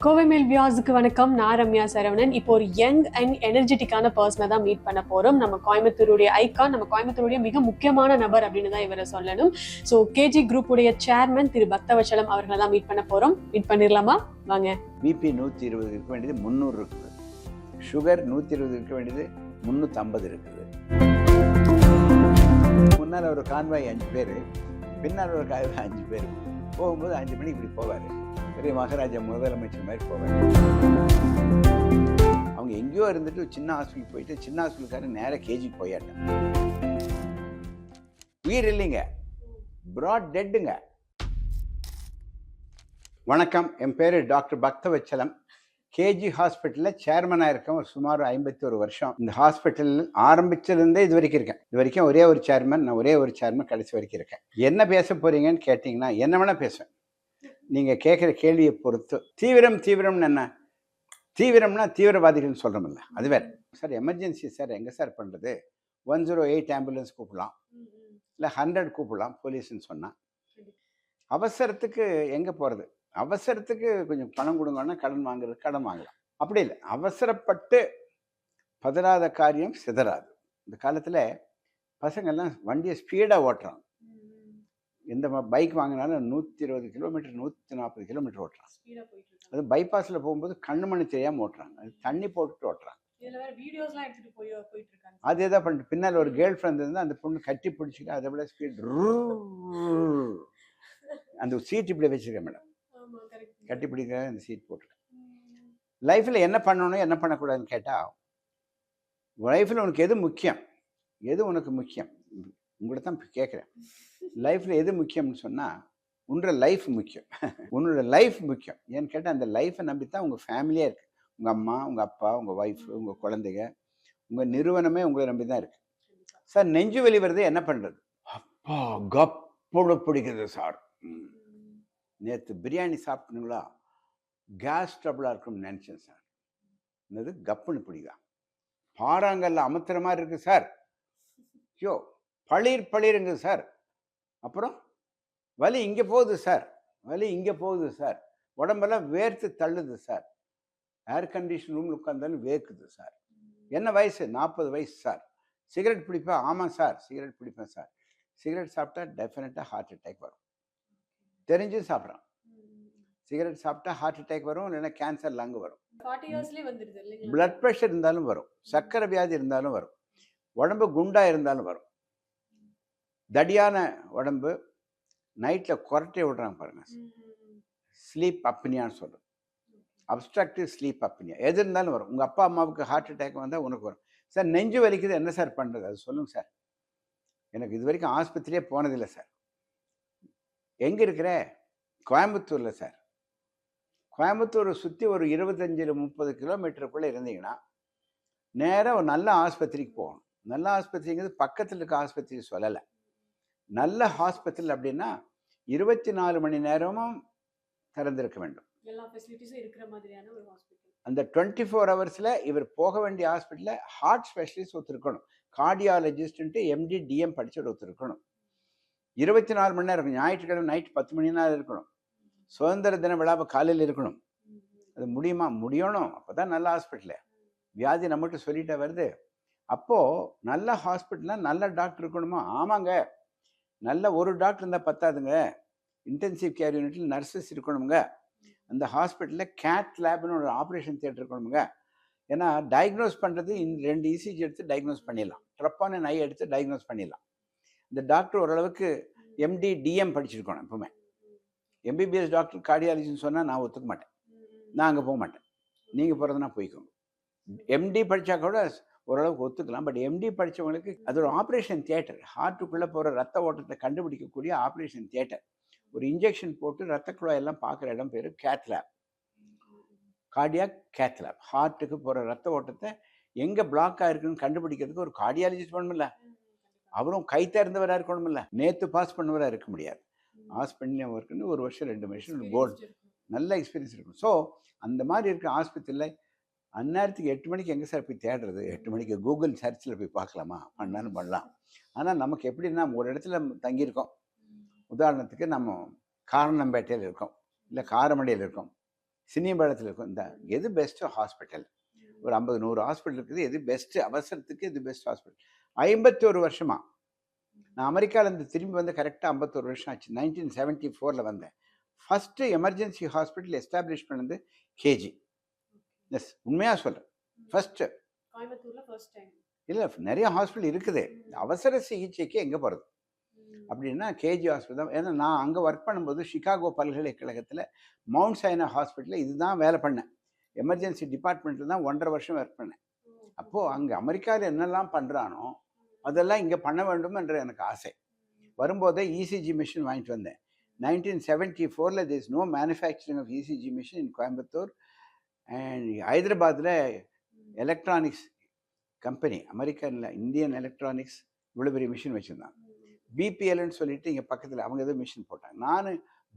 கோவை மேல் வியாஸுக்கு வணக்கம். நான் ரம்யா சரவணன். இப்போ ஒரு யங் அண்ட் எனர்ஜெட்டிக்கான பர்சனை தான் மீட் பண்ண போறோம். நம்ம கோயம்புத்தூருடைய ஐகான், நம்ம கோயம்புத்தூருடைய மிக முக்கியமான நபர் அப்படின்னு தான் இவரை சொல்லணும். ஸோ கேஜி குரூப் உடைய சேர்மன் திரு பக்தவச்சலம் அவர்களை தான் மீட் பண்ண போறோம். மீட் பண்ணிடலாமா? வாங்க. பிபி 120 இருக்க வேண்டியது 300 இருக்குது. சுகர் 120 இருக்க வேண்டியது 350 இருக்குது. முன்னால் ஒரு கான்வாய் 5 பேர், பின்னால் ஒரு கான்வாய் 5 பேர். போகும்போது 5 மணிக்கு இப்படி போவார். பெரிய மகாராஜா முதலமைச்சர் மாதிரி போவார். அவங்க எங்கேயோ இருந்துட்டு சின்ன ஹாஸ்பிட்டல் போயிட்டு சின்ன ஹாஸ்பிட்டலுக்காரன் நேராக கேஜிக்கு போயாட்டான். உயிர் இல்லைங்க, பிராட் டெட்டுங்க. வணக்கம், என் பேர் டாக்டர் பக்தவச்சலம். கேஜி ஹாஸ்பிட்டலில் சேர்மனாக இருக்கேன். ஒரு சுமார் 51 வருஷம். இந்த ஹாஸ்பிட்டல் ஆரம்பிச்சதுலேருந்தே இது வரைக்கும் இருக்கேன். இது வரைக்கும் ஒரே ஒரு சேர்மன், நான் ஒரே ஒரு சேர்மன் கடைசி வரைக்கும் இருக்கேன். என்ன பேச போகிறீங்கன்னு கேட்டிங்கன்னா என்ன வேணால் பேசுவேன். நீங்கள் கேட்குற கேள்வியை பொறுத்து. தீவிரம்னு என்ன? தீவிரம்னா தீவிரவாதிகள்னு சொல்கிறோமில்ல, அது வேறு. சார் எமர்ஜென்சி சார் எங்கே சார் பண்ணுறது? 108 ஆம்புலன்ஸ் கூப்பிடலாம், இல்லை 100 கூப்பிடலாம் போலீஸ்ன்னு சொன்னால். அவசரத்துக்கு எங்கே போகிறது? அவசரத்துக்கு கொஞ்சம் பணம் கொடுங்கன்னா கடன் வாங்கலாம். அப்படி இல்லை, அவசரப்பட்டு பதறாத காரியம் சிதறாது. இந்த காலத்தில் பசங்கள்லாம் வண்டியை ஸ்பீடாக ஓட்டுறாங்க. எந்த பைக் வாங்கினாலும் 120 கிலோமீட்டர் 140 கிலோமீட்டர் ஓட்டுறாங்க. அது பைபாஸில் போகும்போது கண்ணு மணி தெரியாமல் ஓட்டுறாங்க. அது தண்ணி போட்டுட்டு ஓட்டுறாங்க. அது எதாவது பண்ணிட்டு பின்னால் ஒரு கேர்ள் ஃப்ரெண்ட் இருந்தால் அந்த பொண்ணு கட்டி பிடிச்சிக்க, அதை விட ஸ்பீட். அந்த சீட் இப்படி வச்சுருக்கேன் மேடம், கட்டி பிடிக்க அந்த சீட் போட்டிருக்கேன். லைஃப்பில் என்ன பண்ணணும் என்ன பண்ணக்கூடாதுன்னு கேட்டால், லைஃப்பில் உனக்கு எது முக்கியம், எது உனக்கு முக்கியம்? உங்களை தான் கேட்குறேன். லைஃப்பில் எது முக்கியம்னு சொன்னால் உன்னோட லைஃப் முக்கியம். உன்னோட லைஃப் முக்கியம். ஏன்னு கேட்டால் அந்த லைஃப்பை நம்பி தான் உங்கள் ஃபேமிலியே இருக்குது. உங்கள் அம்மா, உங்கள் அப்பா, உங்கள் ஒய்ஃபு, உங்கள் குழந்தைங்க, உங்கள் நிறுவனமே உங்களை நம்பி தான் இருக்குது. சார் நெஞ்சு வலி வருது, என்ன பண்ணுறது? அப்பா கப்புன்னு பிடிக்குது சார். நேற்று பிரியாணி சாப்பிட்டீங்களா? கேஸ் ட்ரபிளாக இருக்கும்னு நினச்சேன் சார். என்னது கப்புன்னு பிடிக்கா? பாறாங்கல்ல அமுத்துற மாதிரி இருக்குது சார். ஐயோ பளிருங்க சார். அப்புறம் வலி இங்கே போகுது சார், வலி இங்கே போகுது சார். உடம்பெல்லாம் வேர்த்து தள்ளுது சார். ஏர் கண்டிஷன் ரூமில் உட்காந்தாலும் வேர்க்குது சார். என்ன வயசு? 40 வயசு சார். சிகரெட் பிடிப்பேன்? ஆமாம் சார், சிகரெட் பிடிப்பேன் சார். சிகரெட் சாப்பிட்டா டெஃபினட்டாக ஹார்ட் அட்டாக் வரும். தெரிஞ்சு சாப்பிட்றான். சிகரெட் சாப்பிட்டா ஹார்ட் அட்டாக் வரும், இல்லைன்னா கேன்சர் லங்கு வரும். பிளட் ப்ரெஷர் இருந்தாலும் வரும், சர்க்கரை வியாதி இருந்தாலும் வரும், உடம்பு குண்டா இருந்தாலும் வரும். தடியான உடம்பு, நைட்டில் குரட்டை விடுறாங்க பாருங்க, ஸ்லீப் அப்னியான்னு சொல்கிறோம். அப்ஸ்ட்ரக்டிவ் ஸ்லீப் அப்னியா எது இருந்தாலும் வரும். உங்கள் அப்பா அம்மாவுக்கு ஹார்ட் அட்டாக் வந்தால் உனக்கு வரும். சார் நெஞ்சு வலிக்குது, என்ன சார் பண்ணுறது? அது சொல்லுங்கள் சார். எனக்கு இது வரைக்கும் ஆஸ்பத்திரியே போனதில்லை சார். எங்கே இருக்கிற? கோயம்புத்தூரில் சார். கோயம்புத்தூரை சுற்றி ஒரு 25-30 கிலோமீட்டருக்குள்ளே இருந்தீங்கன்னா நேராக ஒரு நல்ல ஆஸ்பத்திரிக்கு போகணும். நல்ல ஆஸ்பத்திரிங்கிறது பக்கத்தில் இருக்க ஆஸ்பத்திரி சொல்லலை. நல்ல ஹாஸ்பிட்டல் அப்படின்னா 24 மணி நேரமும் திறந்திருக்க வேண்டும். அந்த 24 ஹவர்ஸில் இவர் போக வேண்டிய ஹாஸ்பிட்டலில் ஹார்ட் ஸ்பெஷலிஸ்ட் ஒருத்தர் இருக்கணும், கார்டியாலஜிஸ்ட்டு MD DM படிச்சுட்டு ஒருத்தர் இருக்கணும். 24 மணி நேரம் இருக்கும். ஞாயிற்றுக்கிழமை நைட் 10 மணி நேரம் இருக்கணும். சுதந்திர தின விழாவை காலையில் இருக்கணும். அது முடியுமா? முடியணும். அப்போ தான் நல்ல ஹாஸ்பிட்டலு. வியாதி நம்மகிட்ட சொல்லிட்டே வருது. அப்போது நல்ல ஹாஸ்பிட்டலில் நல்ல டாக்டர் இருக்கணுமா? ஆமாங்க, நல்ல ஒரு டாக்டர் இருந்தால் பத்தாதுங்க. இன்டென்சிவ் கேர் யூனிட்டில் நர்சஸ் இருக்கணுங்க. அந்த ஹாஸ்பிட்டலில் கேத் லேப்னு ஒரு ஆப்ரேஷன் தியேட்டர் இருக்கணுங்க. ஏன்னா டயக்னோஸ் பண்ணுறது 2 ECG எடுத்து டயக்னோஸ் பண்ணிடலாம், ட்ரப்பான ஐ எடுத்து டயக்னோஸ் பண்ணிடலாம். இந்த டாக்டர் ஓரளவுக்கு MD DM படிச்சிருக்கணும். எப்பவுமே MBBS டாக்டர் கார்டியாலஜின்னு சொன்னால் நான் ஒத்துக்க மாட்டேன், நான் அங்கே போக மாட்டேன். நீங்கள் போகிறதுனா போய்க்கோங்க. MD படித்தா கூட ஓரளவுக்கு ஒத்துக்கலாம். பட் MD படித்தவங்களுக்கு அது ஒரு ஆப்ரேஷன் தியேட்டர். ஹார்ட்டுக்குள்ளே போகிற ரத்த ஓட்டத்தை கண்டுபிடிக்கக்கூடிய ஆப்ரேஷன் தியேட்டர். ஒரு இன்ஜெக்ஷன் போட்டு ரத்த குழாயெல்லாம் பார்க்குற இடம் பேர் cath lab, cardiac cath lab. ஹார்ட்டுக்கு போகிற ரத்த ஓட்டத்தை எங்கே பிளாக் ஆகிருக்குன்னு கண்டுபிடிக்கிறதுக்கு ஒரு கார்டியாலஜிஸ்ட் பண்ணணுமில்ல, அவரும் கை தேர்ந்தவராக இருக்கணுமில்ல. நேற்று பாஸ் பண்ணவராக இருக்க முடியாது. ஹாஸ்பிட்டல் ஒர்க்குன்னு 1 வருஷம் 2 வருஷம் போர்டு நல்ல எக்ஸ்பீரியன்ஸ் இருக்கும். ஸோ அந்த மாதிரி இருக்க ஆஸ்பத்திரியில் அந்நேரத்துக்கு 8 மணிக்கு எங்கே சார் போய் தேடுறது? 8 மணிக்கு கூகுள் சர்ச்சில் போய் பார்க்கலாமா? பண்ணாலும் பண்ணலாம். ஆனால் நமக்கு எப்படின்னா, ஒரு இடத்துல தங்கியிருக்கோம். உதாரணத்துக்கு நம்ம காரணம்பேட்டையில் இருக்கோம், இல்லை காரமடையில் இருக்கோம், சினிபாளத்தில் இருக்கும். இந்த எது பெஸ்ட்டு ஹாஸ்பிட்டல், ஒரு 50-100 ஹாஸ்பிட்டல் இருக்குது, எது பெஸ்ட்டு அவசரத்துக்கு, எது பெஸ்ட் ஹாஸ்பிட்டல். 51 வருஷமா நான் அமெரிக்காவிலேருந்து திரும்பி வந்து கரெக்டாக 51 வருஷம் ஆச்சு. 1974 வந்தேன். ஃபஸ்ட்டு எமர்ஜென்சி ஹாஸ்பிட்டல் எஸ்டாப்ளிஷ் பண்ணது கேஜி. எஸ், உண்மையாக சொல்கிறேன். ஃபஸ்ட்டு கோயம்புத்தூர்ல ஃபர்ஸ்ட் டைம். இல்லை, நிறைய ஹாஸ்பிட்டல் இருக்குது. அவசர சிகிச்சைக்கு எங்கே போகிறது அப்படின்னா கேஜி ஹாஸ்பிட்டல் தான். ஏன்னா நான் அங்கே ஒர்க் பண்ணும்போது சிகாகோ பல்கலைக்கழகத்தில் மவுண்ட் சைனா ஹாஸ்பிட்டலில் இதுதான் வேலை பண்ணேன். எமர்ஜென்சி டிபார்ட்மெண்ட்டில் தான் 1.5 வருஷம் ஒர்க் பண்ணேன். அப்போது அங்கே அமெரிக்காவில் என்னெல்லாம் பண்ணுறானோ அதெல்லாம் இங்கே பண்ண வேண்டும் என்ற எனக்கு ஆசை. வரும்போதே இசிஜி மிஷின் வாங்கிட்டு வந்தேன். 1974 there is no manufacturing of ECG machine in Coimbatore. And ஹைதராபாத்தில் எலக்ட்ரானிக்ஸ் கம்பெனி, அமெரிக்கனில் இந்தியன் எலக்ட்ரானிக்ஸ் இவ்வளோ பெரிய மிஷின் வச்சுருந்தாங்க. பிபிஎல்னு சொல்லிட்டு இங்கே பக்கத்தில் அவங்க ஏதோ மிஷின் போட்டாங்க. நான்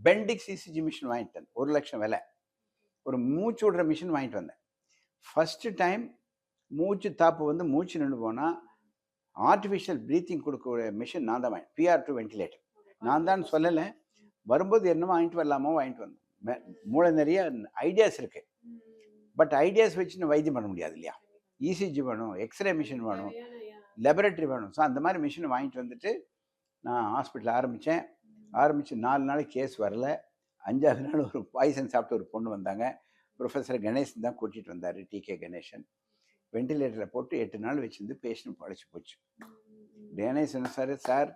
பெண்டிக்ஸ் இசிஜி மிஷின் வாங்கிட்டேன், 1 லட்சம் விலை. ஒரு மூச்சு விடுற மிஷின் வாங்கிட்டு வந்தேன். ஃபஸ்ட்டு டைம் மூச்சு தாப்பு வந்து மூச்சு நின்று போனால் ஆர்டிஃபிஷியல் ப்ரீத்திங் கொடுக்கக்கூடிய மிஷின் நான் தான் வாங்கிட்டேன். PR2 வென்டிலேட்டர் நான் தான் சொல்லலை. வரும்போது என்ன வாங்கிட்டு வரலாமோ வாங்கிட்டு வந்தோம். மூளை நிறைய ஐடியாஸ் இருக்குது, பட் ஐடியாஸ் வச்சு வைத்தியம் பண்ண முடியாது இல்லையா. இசிஜி வேணும், எக்ஸ்ரே மிஷின் வேணும், லெபரட்டரி வேணும். ஸோ அந்த மாதிரி மிஷினை வாங்கிட்டு வந்துட்டு நான் ஹாஸ்பிட்டல் ஆரம்பித்து 4 நாளைக்கு கேஸ் வரல. 5ஆவது நாள் ஒரு பாய்சன் சாப்பிட்டு ஒரு பொண்ணு வந்தாங்க. ப்ரொஃபஸர் கணேசன் தான் கூட்டிகிட்டு வந்தார், TK கணேசன். வெண்டிலேட்டரில் போட்டு 8 நாள் வச்சுருந்து பேஷண்ட் பழச்சி போச்சு. கணேசன் சார்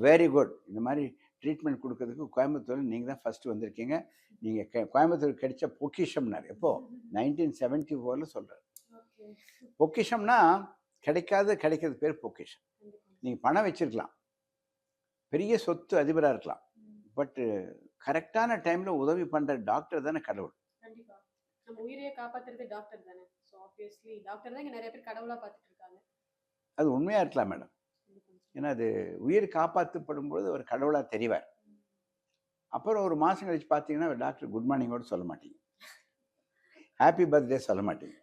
வெரி குட், இந்த மாதிரி ட்ரீட்மெண்ட் கொடுக்கறதுக்கு கோயம்புத்தூரில் நீங்கள் தான் ஃபஸ்ட்டு வந்திருக்கீங்க, நீங்கள் கோயம்புத்தூர் கிடைச்ச பொக்கிஷம்னார். எப்போது 1974 சொல்கிறார். பொக்கிஷம்னா கிடைக்கிறது பேர் பொக்கிஷம். நீங்கள் பணம் வச்சுருக்கலாம், பெரிய சொத்து அதிபராக இருக்கலாம், பட்டு கரெக்டான டைமில் உதவி பண்ணுற டாக்டர் தானே கடவுள். கண்டிப்பா நம்ம உயிரையே காப்பாத்துறது டாக்டர் தானே. ஸோ ஆப்வியஸ்லி டாக்டர் தான் இங்கே நிறைய பேர் கடவுளாக பார்த்துட்டு இருக்காங்க. அது உண்மையாக இருக்கலாம் மேடம். ஏன்னா அது உயிர் காப்பாற்றப்படும் பொழுது ஒரு கடவுளாக தெரிவார். அப்புறம் ஒரு மாதம் கழிச்சு பார்த்தீங்கன்னா டாக்டர் குட் மார்னிங்கோடு சொல்ல மாட்டீங்க, ஹாப்பி பர்த்டே சொல்ல மாட்டீங்க.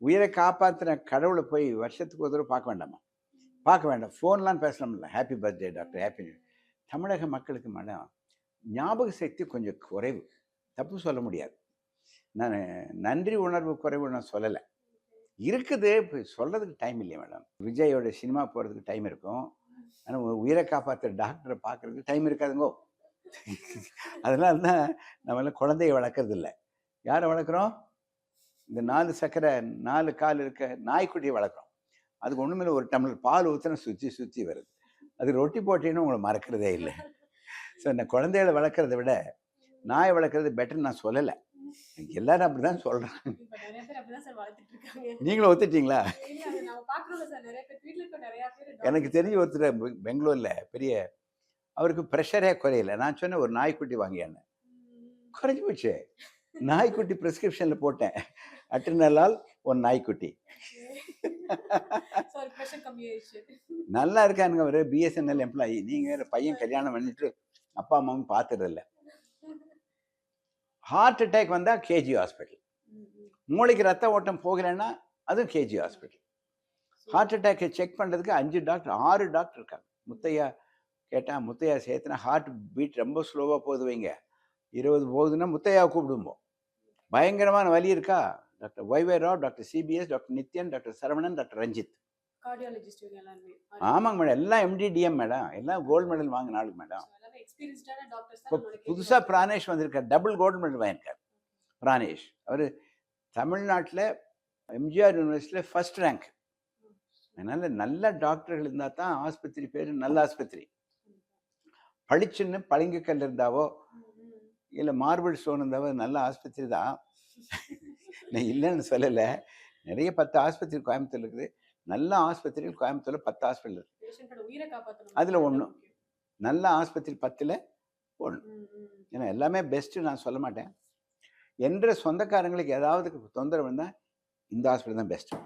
உயிரை காப்பாற்றுற கடவுளை போய் வருஷத்துக்கு ஒரு தடவை பார்க்க வேண்டாமா? பார்க்க வேண்டாம், ஃபோன்லாம் பேசலாம்ல. Happy birthday doctor, happy. தமிழக மக்களுக்கு மேடம் ஞாபக சக்தி கொஞ்சம் குறைவு, தப்பு சொல்ல முடியாது. நான் நன்றி உணர்வு குறைவு நான் சொல்லலை, இருக்குது. இப்போ சொல்கிறதுக்கு டைம் இல்லையா மேடம். விஜயோட சினிமா போகிறதுக்கு டைம் இருக்கும், ஆனால் உயிரை காப்பாற்றுற டாக்டரை பார்க்குறதுக்கு டைம் இருக்காதுங்கோ. அதனால தான் நம்மளாம் குழந்தைய வளர்க்குறது இல்லை. யாரை வளர்க்குறோம்? இந்த 4 சக்கரை 4 கால் இருக்க நாய்க்குட்டியை வளர்க்குறோம். அதுக்கு ஒன்றுமே ஒரு டம்ளர் பால் ஊற்றினா சுற்றி வருது. அது ரொட்டி போட்டின்னு உங்களை மறக்கிறதே இல்லை. ஸோ இந்த குழந்தைகளை வளர்க்குறத விட நாய் வளர்க்குறது பெட்டர்னு நான் சொல்லலை, எல்லாரும் அப்படி தான் சொல்கிறாங்க. நீங்களும் ஒத்துட்டீங்களா? எனக்கு தெரிஞ்ச ஒருத்தர் பெங்களூரில் பெரிய, அவருக்கு ப்ரெஷரே குறையல. நான் சொன்னேன் ஒரு நாய்க்குட்டி வாங்கியான்னு, குறைஞ்சி போச்சு. நாய்க்குட்டி ப்ரிஸ்கிரிப்ஷனில் போட்டேன், அட்ரினலால் ஒரு நாய்க்குட்டி. நல்லா இருக்கானுங்க. அவர் BSNL எம்ப்ளாயி. நீங்கள் பையன் கல்யாணம் பண்ணிட்டு அப்பா அம்மாவும் பார்த்துறதில்ல. ஹார்ட் அட்டாக் வந்தால் கேஜி ஹாஸ்பிட்டல். மூளைக்கு ரத்த ஓட்டம் போகலைன்னா அதுவும் கேஜி ஹாஸ்பிட்டல். ஹார்ட் அட்டாக்கை செக் பண்ணுறதுக்கு 5 டாக்டர் 6 டாக்டர் இருக்காங்க. முத்தையா கேட்டால் முத்தையா சேர்த்துனா ஹார்ட் பீட் ரொம்ப ஸ்லோவாக போகுது வைங்க, 20 போகுதுன்னா முத்தையாவை கூப்பிடுவோம். பயங்கரமான வலி இருக்கா, doctor YY Rao, doctor CBS, doctor Nithyan, doctor Saravanan, doctor Ranjith. ஆமாங்க மேடம், எல்லாம் MD-DM மேடம், எல்லாம் கோல்டு மெடல் வாங்கின ஆளுங்க மேடம். இப்போ புதுசாக பிராணேஷ் வந்திருக்கார், டபுள் கோல்டு மெடல் வாங்கியிருக்கார் பிராணேஷ். அவர் தமிழ்நாட்டில் MGR யூனிவர்சிட்டியில் ஃபர்ஸ்ட் ரேங்க். அதனால் நல்ல டாக்டர்கள் இருந்தால் தான் ஆஸ்பத்திரி பேர் நல்ல ஆஸ்பத்திரி. பளிச்சுன்னு பளிங்குக்கல் இருந்தாவோ இல்லை மார்பிள் ஸ்டோன் இருந்தாவோ நல்ல ஆஸ்பத்திரி தான். நான் இல்லைன்னு சொல்லலை, நிறைய 10 ஆஸ்பத்திரி கோயம்புத்தூர் இருக்குது. நல்ல ஆஸ்பத்திரிகள் கோயம்புத்தூரில் 10 ஹாஸ்பிட்டல் இருக்குது. அதில் ஒன்று நல்ல ஆஸ்பத்திரி 10ல் 1. ஏன்னா எல்லாமே பெஸ்ட்டு நான் சொல்ல மாட்டேன். என்ற சொந்தக்காரங்களுக்கு ஏதாவது தொந்தரவு இருந்தால் இந்த ஹாஸ்பிட்டல் தான் பெஸ்ட்டு.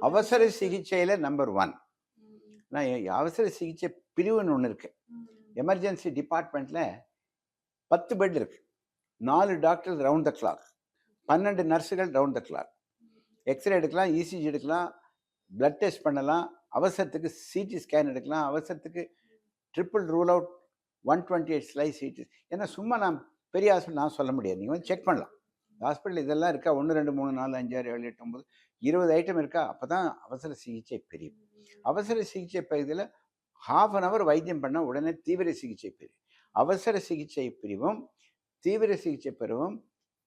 அவசர சிகிச்சையில் நம்பர் 1 நான் அவசர சிகிச்சை பிரிவுன்னு ஒன்று இருக்குது. எமர்ஜென்சி டிபார்ட்மெண்ட்டில் 10 பெட் இருக்குது, 4 டாக்டர் ரவுண்ட் த கிளாக், 12 நர்ஸுகள் ரவுண்ட் த கிளாக். எக்ஸ்ரே எடுக்கலாம், ECG எடுக்கலாம், பிளட் டெஸ்ட் பண்ணலாம், அவசரத்துக்கு CT ஸ்கேன் எடுக்கலாம், அவசரத்துக்கு triple rule out 128 slice heat. ஏன்னா சும்மா நான் பெரிய ஹாஸ்பிட்டல் நான் சொல்ல முடியாது. நீங்கள் வந்து செக் பண்ணலாம். ஹாஸ்பிட்டல் இதெல்லாம் இருக்கா, 1 2 3 4 5 6 7 8 9 20 ஐட்டம் இருக்கா, அப்போ தான் அவசர சிகிச்சை பிரிவு. அவசர சிகிச்சை பிரிவில் ½ அன் ஹவர் வைத்தியம் பண்ணால் உடனே தீவிர சிகிச்சை பிரிவு. அவசர சிகிச்சை பிரிவும் தீவிர சிகிச்சை பிரிவும்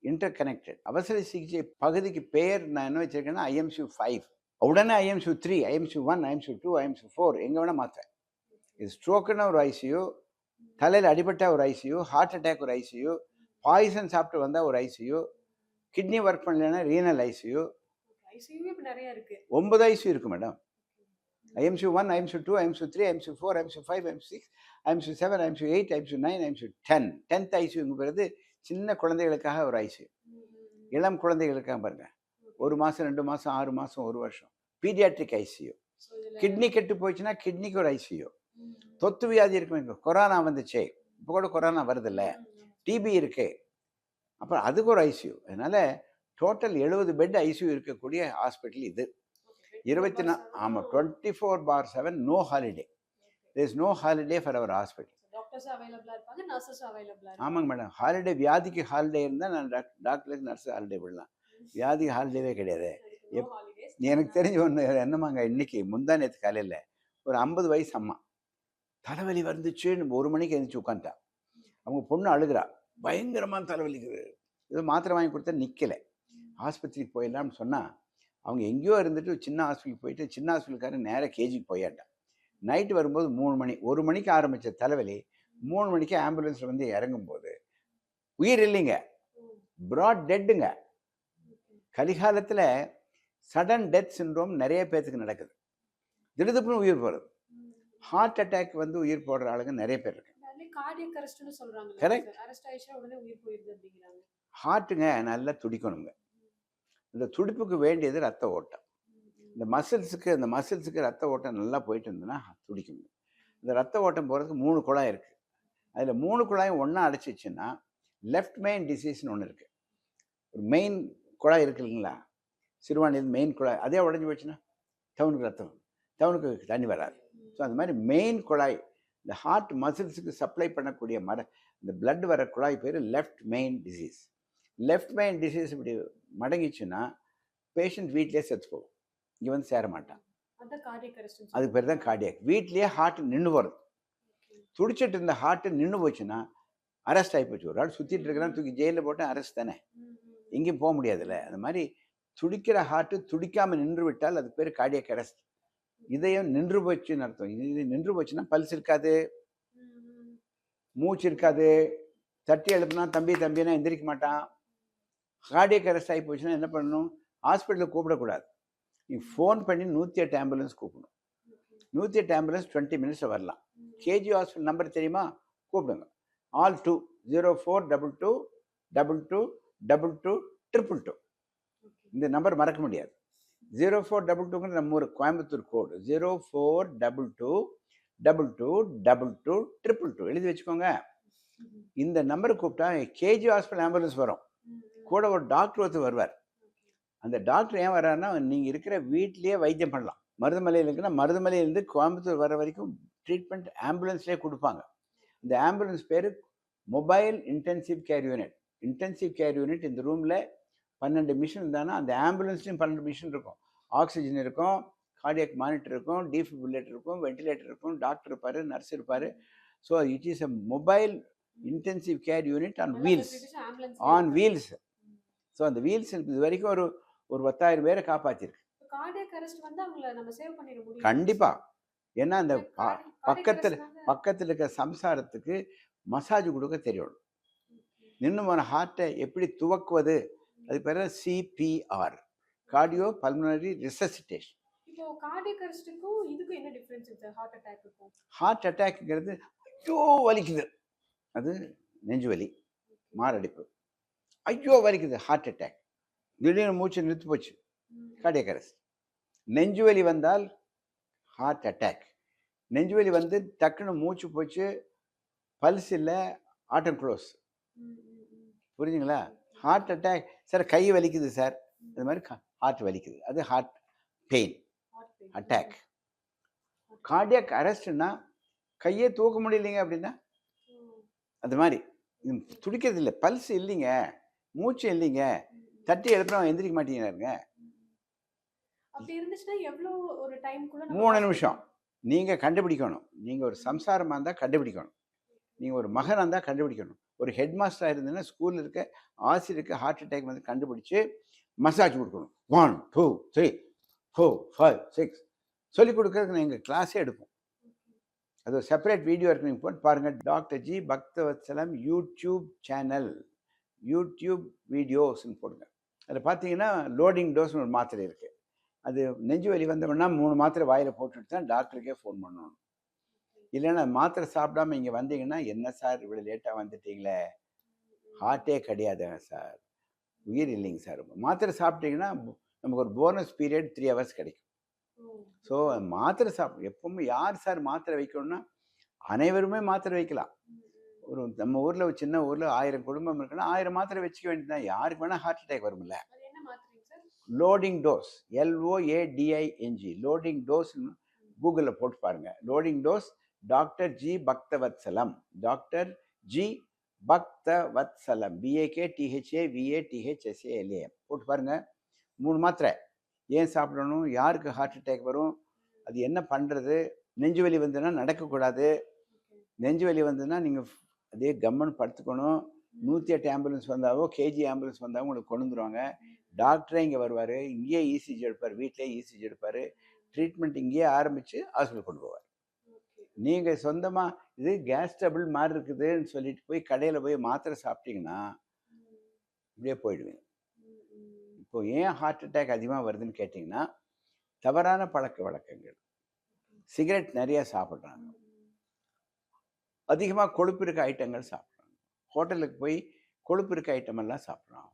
இன்டர் கனெக்டட். அவசர சிகிச்சை பகுதிக்கு பெயர் நான் என்ன வச்சுருக்கேன்னா IMCU 5. உடனே IMCU 3, IMCU 1, IMCU 2, IMCU 4 எங்கே வேணால் மாற்றுறேன். இது ஸ்ட்ரோக்குன்னா ஒரு ஐசியூ, தலையில் அடிபட்டால் ஒரு ஐசியூ, ஹார்ட் அட்டாக் ஒரு ஐசியூ, பாய்சன் சாப்பிட்டு வந்தால் ஒரு ஐசியூ, கிட்னி ஒர்க் பண்ணலைன்னா ரீனல் ஐசியூ. 9 ஐசியூ இருக்குது madam. IMCU 1, IMCU 2, IMCU 3, IMCU 4, IMCU 5, IMCU 6, IMCU 7, IMCU 8, IMCU 9, IMCU 10. 10th ஐசியூங்கிறது சின்ன குழந்தைகளுக்காக ஒரு ஐசியூ. இளம் குழந்தைகளுக்காக பாருங்கள், 1 மாதம் 2 மாதம் 6 மாதம் 1 வருஷம். Paediatric ICU. கிட்னி கெட்டு போயிடுச்சுன்னா கிட்னிக்கு ஒரு ஐசியூ. தொத்து வியாதி இருக்கு, கொரோனா வந்துச்சு, இப்போ கூட கொரோனா வருதில்ல, டிபி இருக்கு, அப்புறம் அதுக்கு ஒரு ஐசியூ. அதனால் டோட்டல் 70 பெட் ஐசியூ இருக்கக்கூடிய ஹாஸ்பிட்டல் இது. 24 ஆமாம், 24/7 no holiday. There is no holiday for our hospital. ஆமாங்க மேடம். ஹாலிடே, வியாதிக்கு ஹாலிடே இருந்தால் நான் டாக்டருக்கு நர்ஸு ஹாலிடே விடலாம். வியாதிக்கு ஹாலிடேவே கிடையாது. எனக்கு தெரிஞ்ச ஒன்று என்னமாங்க, இன்னைக்கு முந்தா நேற்று காலையில் ஒரு 50 வயசு அம்மா தலைவலி வந்துச்சுன்னு 1 மணிக்கு எழுந்திரிச்சு உட்காந்துட்டா. அவங்க பொண்ணு அழுகிறா, பயங்கரமான தலைவலிக்குது, ஏதோ மாத்திரை வாங்கி கொடுத்தா நிற்கலை, ஆஸ்பத்திரிக்கு போயிடலாம்னு சொன்னால் அவங்க எங்கேயோ இருந்துட்டு சின்ன ஹாஸ்பிட்டலுக்கு போயிட்டு சின்ன ஹாஸ்பிட்டலுக்காரன் நேராக கேஜிக்கு போயாட்டான். நைட்டு வரும்போது 3 மணி, 1 மணிக்கு ஆரம்பித்த தலைவலி 3 மணிக்கு ஆம்புலன்ஸில் வந்து இறங்கும்போது உயிர் இல்லைங்க, ப்ராட் டெட்டுங்க. கலிகாலத்தில் சடன் டெத் சிண்ட்ரோம் நிறைய பேர்த்துக்கு நடக்குது. திடுதுப்புன்னு உயிர் போகிறது. ஹார்ட் அட்டாக் வந்து உயிர் போடுற ஆளுங்க நிறைய பேர் இருக்கு. ஹார்ட்டுங்க நல்லா துடிக்கணுங்க. இந்த துடிப்புக்கு வேண்டியது ரத்த ஓட்டம். இந்த மசில்ஸுக்கு ரத்த ஓட்டம் நல்லா போயிட்டு இருந்ததுன்னா துடிக்குங்க. இந்த ரத்த ஓட்டம் போகிறதுக்கு 3 குழாய் இருக்குது. அதில் 3 குழாயும் ஒன்றா அடைச்சிச்சுன்னா லெஃப்ட் மெயின் டிசீஸ்னு ஒன்று இருக்குது. ஒரு மெயின் குழாய் இருக்குது இல்லைங்களா, சிறுவாணியில் மெயின் குழாய், அதே உடஞ்சி போச்சுன்னா டவுனுக்கு தண்ணி வராது. ஸோ அந்த மாதிரி மெயின் குழாய், இந்த ஹார்ட் மசில்ஸுக்கு சப்ளை பண்ணக்கூடிய இந்த பிளட் வர குழாய் பேர் left main disease. Left main disease இப்படி மடங்கிச்சுன்னா பேஷண்ட் வீட்லேயே செத்து போகும், இங்கே வந்து சேர மாட்டான். அதுக்கு பேர் தான் கார்டியாக். வீட்லேயே ஹார்ட் நின்று போகிறது. துடிச்சிட்டு இருந்த ஹார்ட்டு நின்று போச்சுன்னா அரெஸ்ட் ஆகி போச்சு. ஒரு ஆள் சுற்றிட்டு இருக்கிறான், தூக்கி ஜெயிலில் போட்டு அரெஸ்ட் தானே, எங்கேயும் போக முடியாதுல்ல. அந்த மாதிரி துடிக்கிற ஹார்ட்டு துடிக்காமல் நின்று விட்டால் அதுக்கு பேர் கார்டியாக் அரெஸ்ட். இதயம் நின்று போச்சுன்னு அர்த்தம். இது நின்று போச்சுன்னா பல்ஸ் இருக்காது, மூச்சு இருக்காது, தட்டி எழுப்புனா தம்பினா எந்திரிக்க மாட்டான். கார்டியாக் அரெஸ்ட் ஆகி போச்சுன்னா என்ன பண்ணணும், ஹாஸ்பிட்டலுக்கு கூப்பிடக்கூடாது, நீ ஃபோன் பண்ணி 108 ஆம்புலன்ஸ் கூப்பிடணும். 108 ஆம்புலன்ஸ் 20 மினிட்ஸில் வரலாம். கேஜி ஹாஸ்பிட்டல் நம்பர் தெரியுமா, கூப்பிடுங்க. ஆல் 2 0422 22 22 222. இந்த நம்பர் மறக்க முடியாது. 0422 நம்ம ஒரு கோயம்புத்தூர் கோடு 0422 22 22 222 எழுதி வச்சுக்கோங்க. இந்த நம்பரை கூப்பிட்டா கேஜி ஹாஸ்பிட்டல் ஆம்புலன்ஸ் வரும், கூட ஒரு டாக்டர் ஒருத்தர் வருவார். அந்த டாக்டர் ஏன் வர்றாருன்னா, நீங்கள் இருக்கிற வீட்லேயே வைத்தியம் பண்ணலாம். மருதமலையில் இருக்குன்னா மருதமலையிலேருந்து கோயம்புத்தூர் வர வரைக்கும் ட்ரீட்மெண்ட் ஆம்புலன்ஸ்லேயே கொடுப்பாங்க. இந்த ஆம்புலன்ஸ் பேர் mobile intensive care unit. Intensive care unit இந்த ரூமில் 12 மிஷின் இருந்தானா அந்த ஆம்புலன்ஸ்லையும் 12 மிஷின் இருக்கும். ஆக்சிஜன் இருக்கும், கார்டியாக் மானிட்டர் இருக்கும், டிஃபிபிரிலேட்டர் இருக்கும், வென்டிலேட்டர் இருக்கும், டாக்டர் இருப்பார், நர்ஸ் இருப்பார். So it is a mobile intensive care unit on wheels. So அந்த வீல்ஸ் இது வரைக்கும் ஒரு 10,000 பேரை காப்பாற்றிருக்கு. கண்டிப்பாக. ஏன்னா அந்த பக்கத்தில் இருக்கிற சம்சாரத்துக்கு மசாஜ் கொடுக்க தெரியணும். நின்று போன ஹார்ட்டை எப்படி துவக்குவது, அது பேர் CPR, cardio pulmonary resuscitation. Heart அட்டாக்ங்கிறது ஐயோ வலிக்குது, அது நெஞ்சு வலி, மாரடைப்பு. ஐயோ வலிக்குது, ஹார்ட் அட்டாக். திடீர்னு மூச்சு நிறுத்து போச்சு, கார்டியாக் அரெஸ்ட். நெஞ்சு வலி வந்தால் ஹார்ட் அட்டாக். நெஞ்சு வலி வந்து டக்குன்னு மூச்சு போச்சு, பல்ஸ் இல்லை, ஆட்டம் க்ளோஸ். புரிஞ்சுங்களா? ஹார்ட் அட்டாக் சார் கை வலிக்குது சார், அது மாதிரி ஹார்ட் வலிக்குது, அது ஹார்ட் பெயின் அட்டாக். கார்டியாக் அரெஸ்ட்னா கையே தூக்க முடியலைங்க அப்படின்னா அது மாதிரி துடிக்கிறது இல்லை, பல்ஸ் இல்லைங்க, மூச்சு இல்லைங்க, தட்டி எழுப்புனா எந்திரிக்க மாட்டேங்கிறாருங்க. அப்படி இருந்துச்சுன்னா எவ்வளோ ஒரு டைம்க்குள்ள 3 நிமிஷம் நீங்கள் கண்டுபிடிக்கணும். நீங்கள் ஒரு சம்சாரமாக இருந்தால் கண்டுபிடிக்கணும், நீங்கள் ஒரு மகனாக இருந்தால் கண்டுபிடிக்கணும், ஒரு ஹெட் மாஸ்டராக இருந்ததுன்னா ஸ்கூலில் இருக்க ஆசிரியருக்கு ஹார்ட் அட்டாக் வந்து கண்டுபிடிச்சி மசாஜ் கொடுக்கணும். 1 2 3 4 5 6 சொல்லிக் கொடுக்கறதுக்கு எங்கள் கிளாஸே எடுப்போம். அது ஒரு செப்பரேட் வீடியோ இருக்கு, நீங்கள் போட்டு பாருங்கள். Doctor G Bhakthavathsalam YouTube channel, YouTube வீடியோஸ்ன்னு போடுங்க. அதில் பார்த்தீங்கன்னா லோடிங் டோஸ்னு ஒரு மாத்திரை இருக்குது. அது நெஞ்சு வலி வந்தோம்னா 3 மாத்திரை வாயில் போட்டுட்டு தான் டாக்டருக்கே ஃபோன் பண்ணணும். இல்லைன்னா மாத்திரை சாப்பிடாம இங்கே வந்தீங்கன்னா, என்ன சார் இவ்வளோ லேட்டாக வந்துட்டீங்களே, ஹார்ட்டே கிடையாதுங்க சார், உயிர் இல்லைங்க சார். மாத்திரை சாப்பிட்டீங்கன்னா நமக்கு ஒரு போனஸ் பீரியட் 3 hours கிடைக்கும். ஸோ மாத்திரை எப்பவுமே யார் சார் மாத்திரை வைக்கணும்னா அனைவருமே மாத்திரை வைக்கலாம். ஒரு நம்ம ஊரில் ஒரு சின்ன ஊரில் 1000 குடும்பம் இருக்குன்னா 1000 மாத்திரை வச்சுக்க வேண்டியதுதான். யாருக்கு வேணால் ஹார்ட் அட்டாக் வரும்ல. Loading dose, LOADING, loading dose கூகுளில் போட்டு பாருங்க. Loading dose doctor G Bhaktavatsalam, doctor G Bhaktavatsalam, BAKTHAVATHSALAM போட்டு பாருங்க. 3 மாத்திரை. ஏன் சாப்பிடணும், யாருக்கு ஹார்ட் அட்டாக் வரும், அது என்ன பண்ணுறது, நெஞ்சு வலி வந்ததுன்னா நடக்கக்கூடாது, நெஞ்சு வலி வந்ததுன்னா நீங்கள் அதே கம்மன் படுத்துக்கணும். 108 ஆம்புலன்ஸ் வந்தாவோ கேஜி ஆம்புலன்ஸ் வந்தாவோ உங்களுக்கு கொண்டு வந்துடுவாங்க. டாக்டரே இங்கே வருவார், இங்கேயே ECG எடுப்பார், வீட்டிலே ECG எடுப்பார், ட்ரீட்மெண்ட் இங்கேயே ஆரம்பித்து ஹாஸ்பிட்டல் கொண்டு போவார். நீங்கள் சொந்தமாக இது கேஸ் டபுள் மாதிரி இருக்குதுன்னு சொல்லிட்டு போய் கடையில் போய் மாத்திரை சாப்பிட்டீங்கன்னா இப்படியே போயிடுவீங்க. இப்போ ஏன் ஹார்ட் அட்டாக் அதிகமாக வருதுன்னு கேட்டிங்கன்னா, தவறான பழக்க வழக்கங்கள். சிகரெட் நிறையா சாப்பிட்றாங்க, அதிகமாக கொழுப்பு இருக்க ஐட்டங்கள் சாப்பிட்றாங்க, ஹோட்டலுக்கு போய் கொழுப்பு இருக்க ஐட்டம் எல்லாம் சாப்பிட்றாங்க,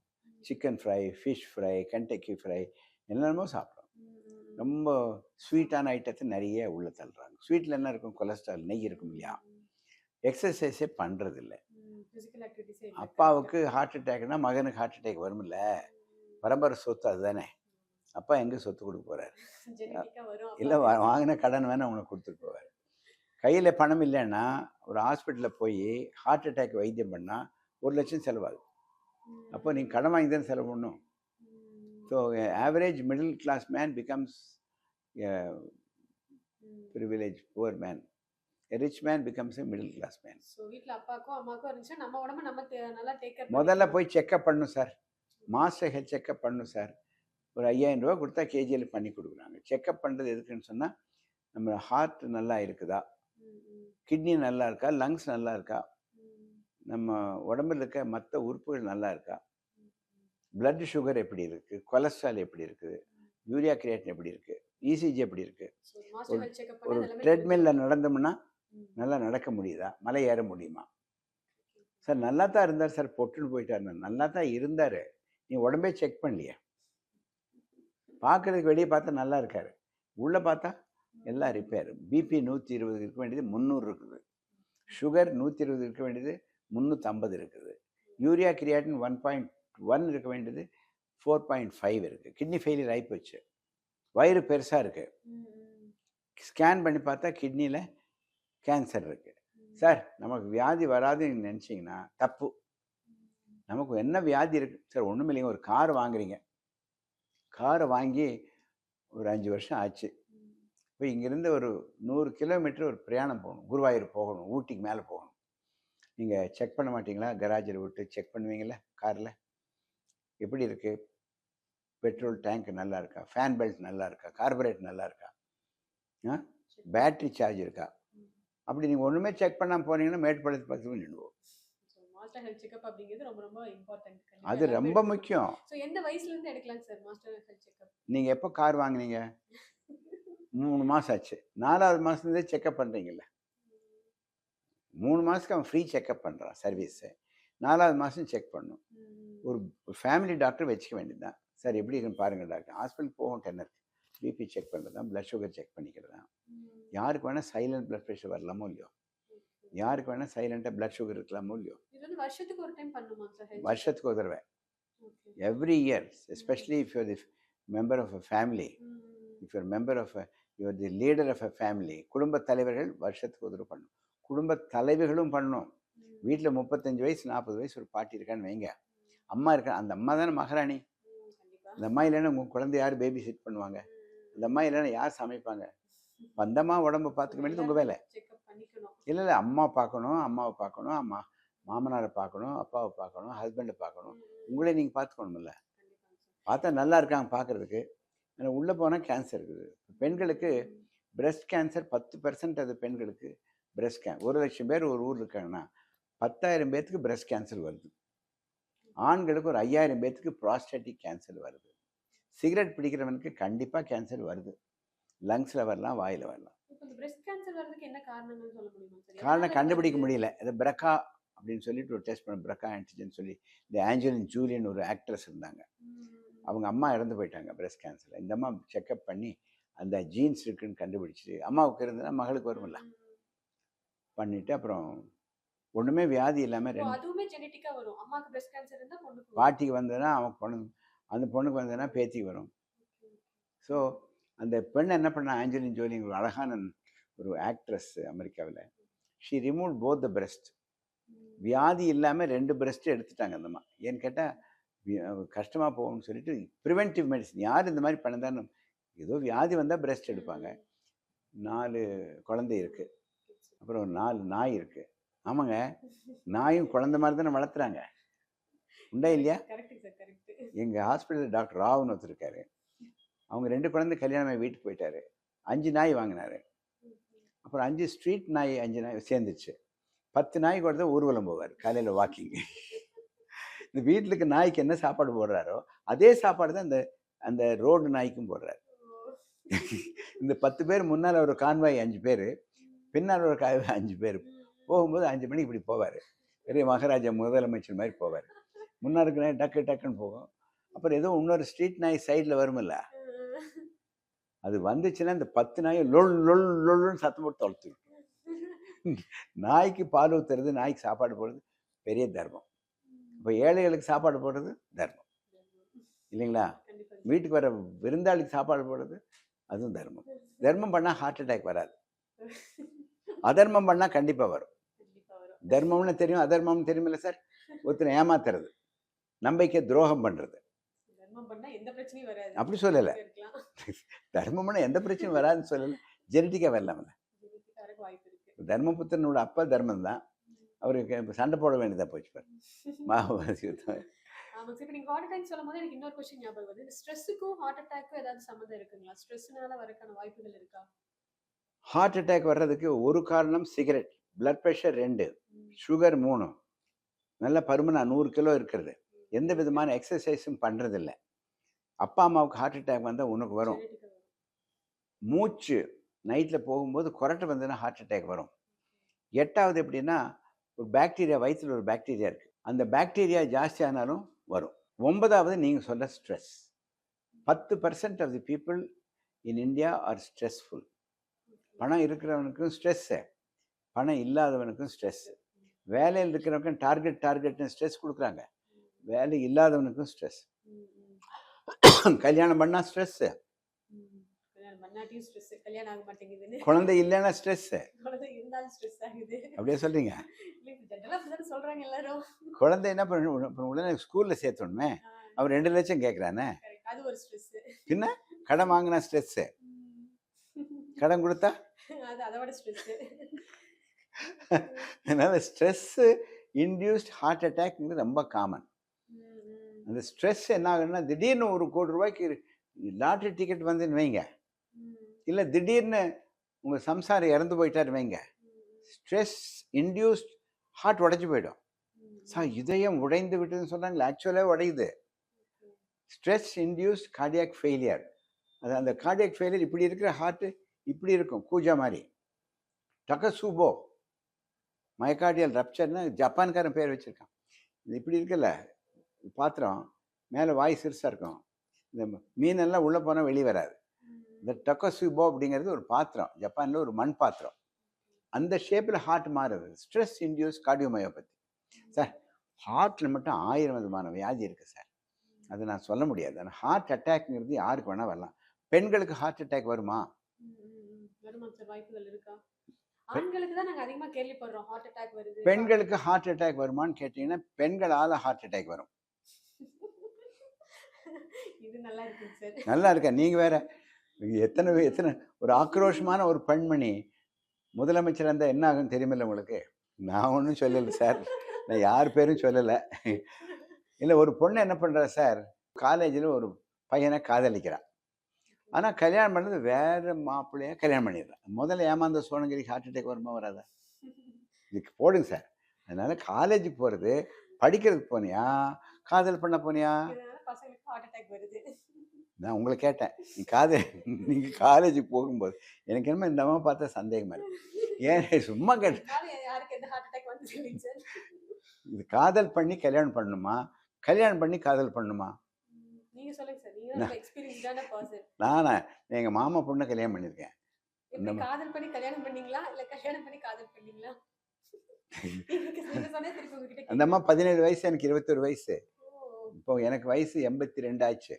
chicken fry, fish fry, Kentucky fry என்னென்னமோ சாப்பிட்றாங்க. ரொம்ப ஸ்வீட்டான ஐட்டத்தை நிறைய உள்ள தள்ளுறாங்க. ஸ்வீட்டில் என்ன இருக்கும், கொலஸ்ட்ரால், நெய் இருக்கும் இல்லையா. எக்ஸசைஸே பண்ணுறதில்ல. அப்பாவுக்கு ஹார்ட் அட்டாக்னா மகனுக்கு ஹார்ட் அட்டாக் வரும்ல, பரம்பரை சொத்து அதுதானே. அப்பா எங்கே சொத்து கொடுக்க போகிறார், இல்லை வாங்கின கடன் வேணால் உனக்கு கொடுத்துட்டு போவார். கையில் பணம் இல்லைன்னா ஒரு ஹாஸ்பிட்டலில் போய் ஹார்ட் அட்டாக் வைத்தியம் பண்ணால் 1 லட்சம் செலவாகும். அப்போ நீங்கள் கடன் வாங்கி தான் செலவு பண்ணணும். So average middle class man becomes privilege poor man. A rich man becomes a middle class man. So வீட்ல அப்பாக்கும் அம்மாக்கும் இருந்துச்சு, நம்ம உடம்ப நம்ம நல்லா டேக் கேர் முதல்ல போய் செக்அப் பண்ணணும் சார், மாஸ்டர் ஹெல்த் செக்அப் பண்ணணும் சார். ஒரு 5000 ரூபா கொடுத்தா கேஜியில் பண்ணி கொடுக்குறாங்க. செக்அப் பண்ணுறது எதுக்குன்னு சொன்னால், நம்ம ஹார்ட் நல்லா இருக்குதா, கிட்னி நல்லா இருக்கா, லங்ஸ் நல்லா இருக்கா, நம்ம உடம்புல இருக்க மற்ற உறுப்புகள் நல்லா இருக்கா, பிளட் சுகர் எப்படி இருக்குது, கொலஸ்ட்ரால் எப்படி இருக்குது, யூரியா கிரியேட்டின் எப்படி இருக்குது, ECG எப்படி இருக்குது. ஒரு ட்ரெட்மில்லில் நடந்தோம்னா நல்லா நடக்க முடியுதா, மலை ஏற முடியுமா. சார் நல்லா தான் இருந்தார் சார், பொட்டுன்னு போயிட்டார். நல்லா தான் இருந்தார், நீ உடம்பே செக் பண்ணலையே. பார்க்குறதுக்கு வெளியே பார்த்தா நல்லா இருக்கார், உள்ளே பார்த்தா எல்லாம் ரிப்பேர். பிபி 120 இருக்க வேண்டியது 300 இருக்குது, சுகர் 120 இருக்க வேண்டியது 350 இருக்குது, யூரியா கிரியாட்டின் 1.1 இருக்க வேண்டியது 4.5 இருக்குது. கிட்னி ஃபெயிலியர் ஆகி போச்சு, வயிறு பெருசாக இருக்குது, ஸ்கேன் பண்ணி பார்த்தா கிட்னியில் கேன்சர் இருக்குது. சார் நமக்கு வியாதி வராதுன்னு நினச்சிங்கன்னா தப்பு. நமக்கு என்ன வியாதி இருக்குது சார், ஒன்றும் இல்லைங்க. ஒரு கார் வாங்குறீங்க, காரை வாங்கி ஒரு 5 வருஷம் ஆச்சு. இப்போ இங்கேருந்து ஒரு 100 கிலோமீட்டர் ஒரு பிரயாணம் போகணும், குருவாயூர் போகணும், ஊட்டிக்கு மேலே போகணும். நீங்கள் செக் பண்ண மாட்டிங்களா, கராஜில் விட்டு செக் பண்ணுவீங்களா, காரில் எப்படி இருக்குது, பெட்ரோல் டேங்க் நல்லா இருக்கா, ஃபேன் பெல்ட் நல்லா இருக்கா, கார்பரேட் நல்லா இருக்கா, பேட்ரி சார்ஜ் இருக்கா. அப்படி நீங்கள் ஒன்றுமே செக் பண்ணாமல் போனீங்கன்னா மேட்டுப்பாளையத்து பக்கத்துக்கு நின்றுவோம். மாஸ்டர் ஹெல்த் செக்அப் அப்படிங்கிறது ரொம்ப ரொம்ப இம்பார்ட்டன்ட். அது ரொம்ப முக்கியம். ஸோ எந்த வயசுலேருந்து எடுக்கலாம் சார் மாஸ்டர் ஹெல்த் செக்அப்? நீங்கள் எப்போ கார் வாங்கினீங்க, 3 மாதம் ஆச்சு, 4வது மாதத்துலேருந்தே செக்அப் பண்ணுறீங்கல்ல. 3 மாதத்துக்கு அவன் ஃப்ரீ செக்அப் பண்ணுறான் சர்வீஸு, 4வது மாதம் செக் பண்ணும். ஒரு ஃபேமிலி டாக்டர் வச்சுக்க வேண்டியது தான். சார் எப்படி இருக்குன்னு பாருங்கள் டாக்டர். ஹாஸ்பிட்டல் போகும், டென்னர் பிபி செக் பண்ணுறது தான், ப்ளட் சுகர் செக் பண்ணிக்கிறது தான். யாருக்கு வேணால் சைலண்ட் ப்ளட் ப்ரெஷர் வரலாமோ இல்லையோ, யாருக்கு வேணால் சைலண்ட்டாக ப்ளட் சுகர் இருக்கலாமோ இல்லையோ. வருஷத்துக்கு ஒரு டைம் பண்ணுமா சார்? வருஷத்துக்கு ஒரு தடவை, every year, especially if you're the member of a family, if you're member of you are the leader of a family. குடும்ப தலைவர்கள் வருஷத்துக்கு ஒரு தடவை பண்ணணும், குடும்ப தலைவிகளும் பண்ணணும். வீட்டில் 35 வயசு 40 வயசு ஒரு பாட்டி இருக்கான்னு வைங்க, அம்மா இருக்கா, அந்த அம்மா தானே மகாராணி. அந்த அம்மா இல்லைன்னா உங்கள் குழந்தை யார் பேபி செட் பண்ணுவாங்க? அந்த அம்மா இல்லைன்னா யார் சமைப்பாங்க? அந்த அம்மா உடம்பை பார்த்துக்க வேண்டியது உங்கள் வேலை. இல்லை இல்லை, அம்மா பார்க்கணும், அம்மாவை பார்க்கணும், மாமனாரை பார்க்கணும், அப்பாவை பார்க்கணும், ஹஸ்பண்டை பார்க்கணும், உங்களே நீங்கள் பார்த்துக்கணுமில்ல. பார்த்தா நல்லா இருக்காங்க பார்க்குறதுக்கு, ஆனால் உள்ளே போனால் கேன்சர் இருக்குது. பெண்களுக்கு பிரெஸ்ட் கேன்சர் 10% அது பெண்களுக்கு பிரெஸ்ட் 1,00,000 பேர் ஒரு ஊர் இருக்காங்கன்னா 10,000 பேர்த்துக்கு பிரெஸ்ட் கேன்சர் வருது. ஆண்களுக்கு ஒரு 5,000 பேர்த்துக்கு ப்ராஸ்டேட்டிக் கேன்சர் வருது. சிகரெட் பிடிக்கிறவனுக்கு கண்டிப்பாக கேன்சர் வருது. லங்ஸில் வரலாம், வாயில் வரலாம். காரணம் கண்டுபிடிக்க முடியல. இது பிரக்கா அப்படின்னு சொல்லிட்டு ஒரு டெஸ்ட் பண்ண, பிரக்கா ஆன்டிஜன் சொல்லி, இந்த ஆஞ்சலின் ஜூலியன் ஒரு ஆக்ட்ரஸ் இருந்தாங்க. அவங்க அம்மா இறந்து போயிட்டாங்க பிரெஸ்ட் கேன்சரில். இந்த அம்மா செக்கப் பண்ணி அந்த ஜீன்ஸ் இருக்குன்னு கண்டுபிடிச்சிட்டு, அம்மாவுக்கு இருந்ததுன்னா மகளுக்கு வரும்ல, பண்ணிட்டு அப்புறம் ஒன்றுமே வியாதி இல்லாமல் பாட்டிக்கு வந்ததுன்னா அவன் பொண்ணு, அந்த பொண்ணுக்கு வந்ததுன்னா பேத்திக்கு வரும். ஸோ அந்த பெண் என்ன பண்ணா, ஆஞ்சலின் ஜோலி ஒரு அழகான ஒரு ஆக்ட்ரஸ் அமெரிக்காவில், she remove both the breast. வியாதி இல்லாமல் 2 பிரெஸ்ட் எடுத்துட்டாங்க அந்த அம்மா. ஏன்னு கேட்டால் கஷ்டமாக போகும்னு சொல்லிட்டு ப்ரிவென்டிவ் மெடிசன். யார் இந்த மாதிரி பண்ணதான்னு, ஏதோ வியாதி வந்தால் பிரெஸ்ட் எடுப்பாங்க. 4 குழந்தை இருக்குது, அப்புறம் 4 நாய் இருக்குது. ஆமாங்க, நாயும் குழந்தை மாதிரி தானே வளர்த்துறாங்க, உண்டா இல்லையா? எங்கள் ஹாஸ்பிட்டலில் டாக்டர் ராவ்னு ஒருத்தர் இருக்காரு. அவங்க 2 குழந்தை கல்யாணம் வீட்டுக்கு போயிட்டாரு. 5 நாய் வாங்கினாரு. அப்புறம் 5 ஸ்ட்ரீட் நாய், 5 நாய் சேர்ந்துச்சு. 10 நாய் கூட தான் ஊர்வலம் போவார் காலையில் வாக்கிங். இந்த வீட்டுக்கு நாய்க்கு என்ன சாப்பாடு போடுறாரோ அதே சாப்பாடு தான் அந்த ரோடு நாய்க்கும் போடுறாரு. இந்த 10 பேர் முன்னால் ஒரு கான்வாய் 5 பேர், பின்னால் ஒரு கான்வாய் 5 பேர். போகும்போது 5 மணிக்கு இப்படி போவார், பெரிய மகாராஜா முதலமைச்சர் மாதிரி போவார். முன்னாடி இருக்கிற நாய் டக்கு டக்குன்னு போகும். அப்புறம் ஏதோ இன்னொரு ஸ்ட்ரீட் நாய் சைடில் வருமில்ல, அது வந்துச்சுன்னா இந்த 10 நாயும் லொல் லொல் லொல்லுன்னு சத்தம் போட்டு தொலைத்து. நாய்க்கு பால் ஊற்றுறது, நாய்க்கு சாப்பாடு போடுறது பெரிய தர்மம். இப்போ ஏழைகளுக்கு சாப்பாடு போடுறது தர்மம் இல்லைங்களா? வீட்டுக்கு வர விருந்தாளிக்கு சாப்பாடு போடுறது அதுவும் தர்மம். தர்மம் பண்ணால் ஹார்ட் அட்டாக் வராது, அதர்மம் பண்ணால் கண்டிப்பாக வரும். தர்மம்னு தெரியும், அதர்மம்னு தெரியுமில்ல சார்? ஒருத்தனை ஏமாத்துறது, நம்பிக்கை துரோகம் பண்ணுறது. அப்படி சொல்லலை, தர்மம்னா எந்த பிரச்சனையும் வராதுன்னு சொல்லலை, ஜெனட்டிக்காக வரலாம்ல. தர்மபுத்திரனோட அப்பா தர்மம் தான், அவருக்கு சண்டை போட வேண்டியதாக போச்சு பாரு, மகாபாரத யுத்தம். ஹார்ட் அட்டாக் வர்றதுக்கு ஒரு காரணம் சிகரெட், பிளட் ப்ரெஷர் 2, சுகர் 3, நல்ல பருமனா 100 கிலோ இருக்கிறது, எந்த விதமான எக்ஸசைஸும் பண்ணுறதில்ல. அப்பா அம்மாவுக்கு ஹார்ட் அட்டாக் வந்தால் உனக்கு வரும். மூச்சு நைட்டில் போகும்போது கொரட்டை வந்ததுன்னா ஹார்ட் அட்டாக் வரும். 8வது எப்படின்னா, ஒரு பாக்டீரியா, வயிற்றில் ஒரு பாக்டீரியா இருக்குது, அந்த பாக்டீரியா ஜாஸ்தி ஆனாலும் வரும். 9வது நீங்கள் சொல்ல stress. 10% of the people in India are stressful. பணம் இருக்கிறவனுக்கும் ஸ்ட்ரெஸ்ஸு, பணம் இல்லாதவனுக்கும் ஸ்ட்ரெஸ்ஸு. வேலையில் இருக்கிறவனுக்கும் டார்கெட்னு ஸ்ட்ரெஸ் கொடுக்குறாங்க, வேலை இல்லாதவனுக்கும் ஸ்ட்ரெஸ். கல்யாணம் பண்ணால் ஸ்ட்ரெஸ்ஸு, குழந்தை இல்லைன்னா ஸ்ட்ரெஸ்ஸு. அப்படியே சொல்றீங்க? குழந்தை என்ன பண்ண உடனே ஸ்கூலில் சேர்த்தோணுமே, அவர் 2 லட்சம் கேட்குறானே, பின்ன கடன் வாங்கினா ஸ்ட்ரெஸ்ஸு, கடன் கொடுத்தா அதனால ஸ்ட்ரெஸ்ஸு இன்டியூஸ்ட் ஹார்ட் அட்டாக்ங்கிறது ரொம்ப காமன். அந்த ஸ்ட்ரெஸ் என்ன ஆகுதுன்னா, திடீர்னு 1 கோடி ரூபாய்க்கு லாட்ரி டிக்கெட் வந்துன்னு வைங்க, இல்லை திடீர்னு உங்கள் சம்சாரம் இறந்து போயிட்டாரு வைங்க, ஸ்ட்ரெஸ் இன்டியூஸ்ட் ஹார்ட் உடைஞ்சு போயிடும். சார் இதயம் உடைந்து விட்டுதுன்னு சொன்னாங்களே, ஆக்சுவலாக உடையுது. Stress induced cardiac failure. அது அந்த கார்டியாக் ஃபெயிலியர் இப்படி இருக்கிற ஹார்ட்டு இப்படி இருக்கும், கூஜா மாதிரி. டக்கசூபோ மயக்கார்டியல் ரப்சர்னு ஜப்பான்காரன் பேர் வச்சுருக்கான். இது இப்படி இருக்குல்ல பாத்திரம், மேலே வாய் சிறுசாக இருக்கும், இந்த மீனெல்லாம் உள்ளே போனால் வெளியே வராது. இந்த டக்கசூபோ அப்படிங்கிறது ஒரு பாத்திரம், ஜப்பானில் ஒரு மண் பாத்திரம், அந்த ஷேப்பில் ஹார்ட் மாறுது. Stress induce cardiomyopathy. சார் ஹார்ட்டில் மட்டும் 1000 விதமான வியாதி இருக்குது சார், அதை நான் சொல்ல முடியாது. ஆனால் ஹார்ட் அட்டாக்ங்கிறது யாருக்கு வேணால் வரலாம். பெண்களுக்கு ஹார்ட் அட்டாக் வருமா? ஆண்களுக்கு தான் நாங்க அதிகமா கேள்விப்படுறோம் ஹார்ட் அட்டாக் வருது. பெண்களுக்கு ஹார்ட் அட்டாக் வருமான்னு கேட்டீங்கன்னா பெண்களால ஹார்ட் அட்டாக் வரும். இது நல்லா இருக்குங்க சார். நல்லா இருக்கா? நீங்க வேற எத்தனை எத்தனை ஒரு ஆக்ரோஷமான ஒரு பெண்மணி முதலமைச்சர் இருந்தா என்ன ஆகும்னு தெரியுமில்ல உங்களுக்கு? நான் ஒன்றும் சொல்லலை சார். நான் யார் பேரும் சொல்லலை. இல்லை, ஒரு பொண்ணு என்ன பண்றா சார், காலேஜில் ஒரு பையனை காதலிக்கிறா. ஆனால் கல்யாணம் பண்ணது வேற மாப்பிள்ளையா கல்யாணம் பண்ணிடுறான். முதல்ல ஏமாந்த சோழங்கிரி ஹார்ட் அட்டாக் வருமா வராதா? இதுக்கு போடுங்க சார். அதனால காலேஜுக்கு போகிறது படிக்கிறதுக்கு போனியா காதல் பண்ண போனியா? பசங்களுக்கு ஹார்ட் அட்டாக் வருது. நான் உங்களை கேட்டேன், நீங்கள் காலேஜுக்கு போகும்போது எனக்கு என்னமோ இந்த அம்மா பார்த்தா சந்தேகமா இருக்கு. ஏன் சும்மா கேட்டேன். யாருக்கு எந்த ஹார்ட் அட்டாக் வந்து சார்? இது காதல் பண்ணி கல்யாணம் பண்ணணுமா, கல்யாணம் பண்ணி காதல் பண்ணணுமா? நீங்க சொல்லுங்க சார். நீங்க எக்ஸ்பீரியன்ஸ்டான பர்சன். நானா எங்க மாமா பொண்ணை கல்யாணம் பண்ணியிருக்கேன். எப்படி காதல் பண்ணி கல்யாணம் பண்ணீங்களா இல்ல கல்யாணம் பண்ணி காதல் பண்ணீங்களா? அந்த அம்மா 17 வயசு, எனக்கு 21 வயசு. இப்போ எனக்கு வயசு 82 ஆச்சு.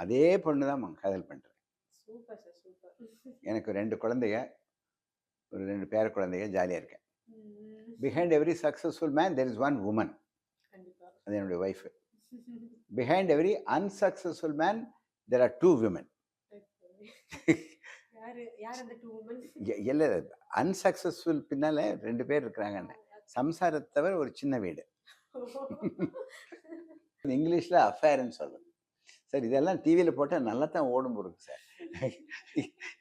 அதே பொண்ணு தான் காதல் பண்றேன். Super sir, super. எனக்கு 2 குழந்தைங்க, ஒரு 2 பேர குழந்தைங்க, ஜாலியா இருக்கேன். Behind every successful man there is one woman. அது என்னுடைய wife. Behind every unsuccessful man there are 2 women. இல்லை, அன்சக்சஸ்ஃபுல் பின்னால 2 பேர் இருக்கிறாங்க. சம்சாரத்தை தவிர ஒரு சின்ன வீடு. இங்கிலீஷ்ல அஃபேர்ன்னு சொல்லுது சார். இதெல்லாம் டிவியில் போட்டால் நல்லா தான் ஓடும் போருக்கு சார்.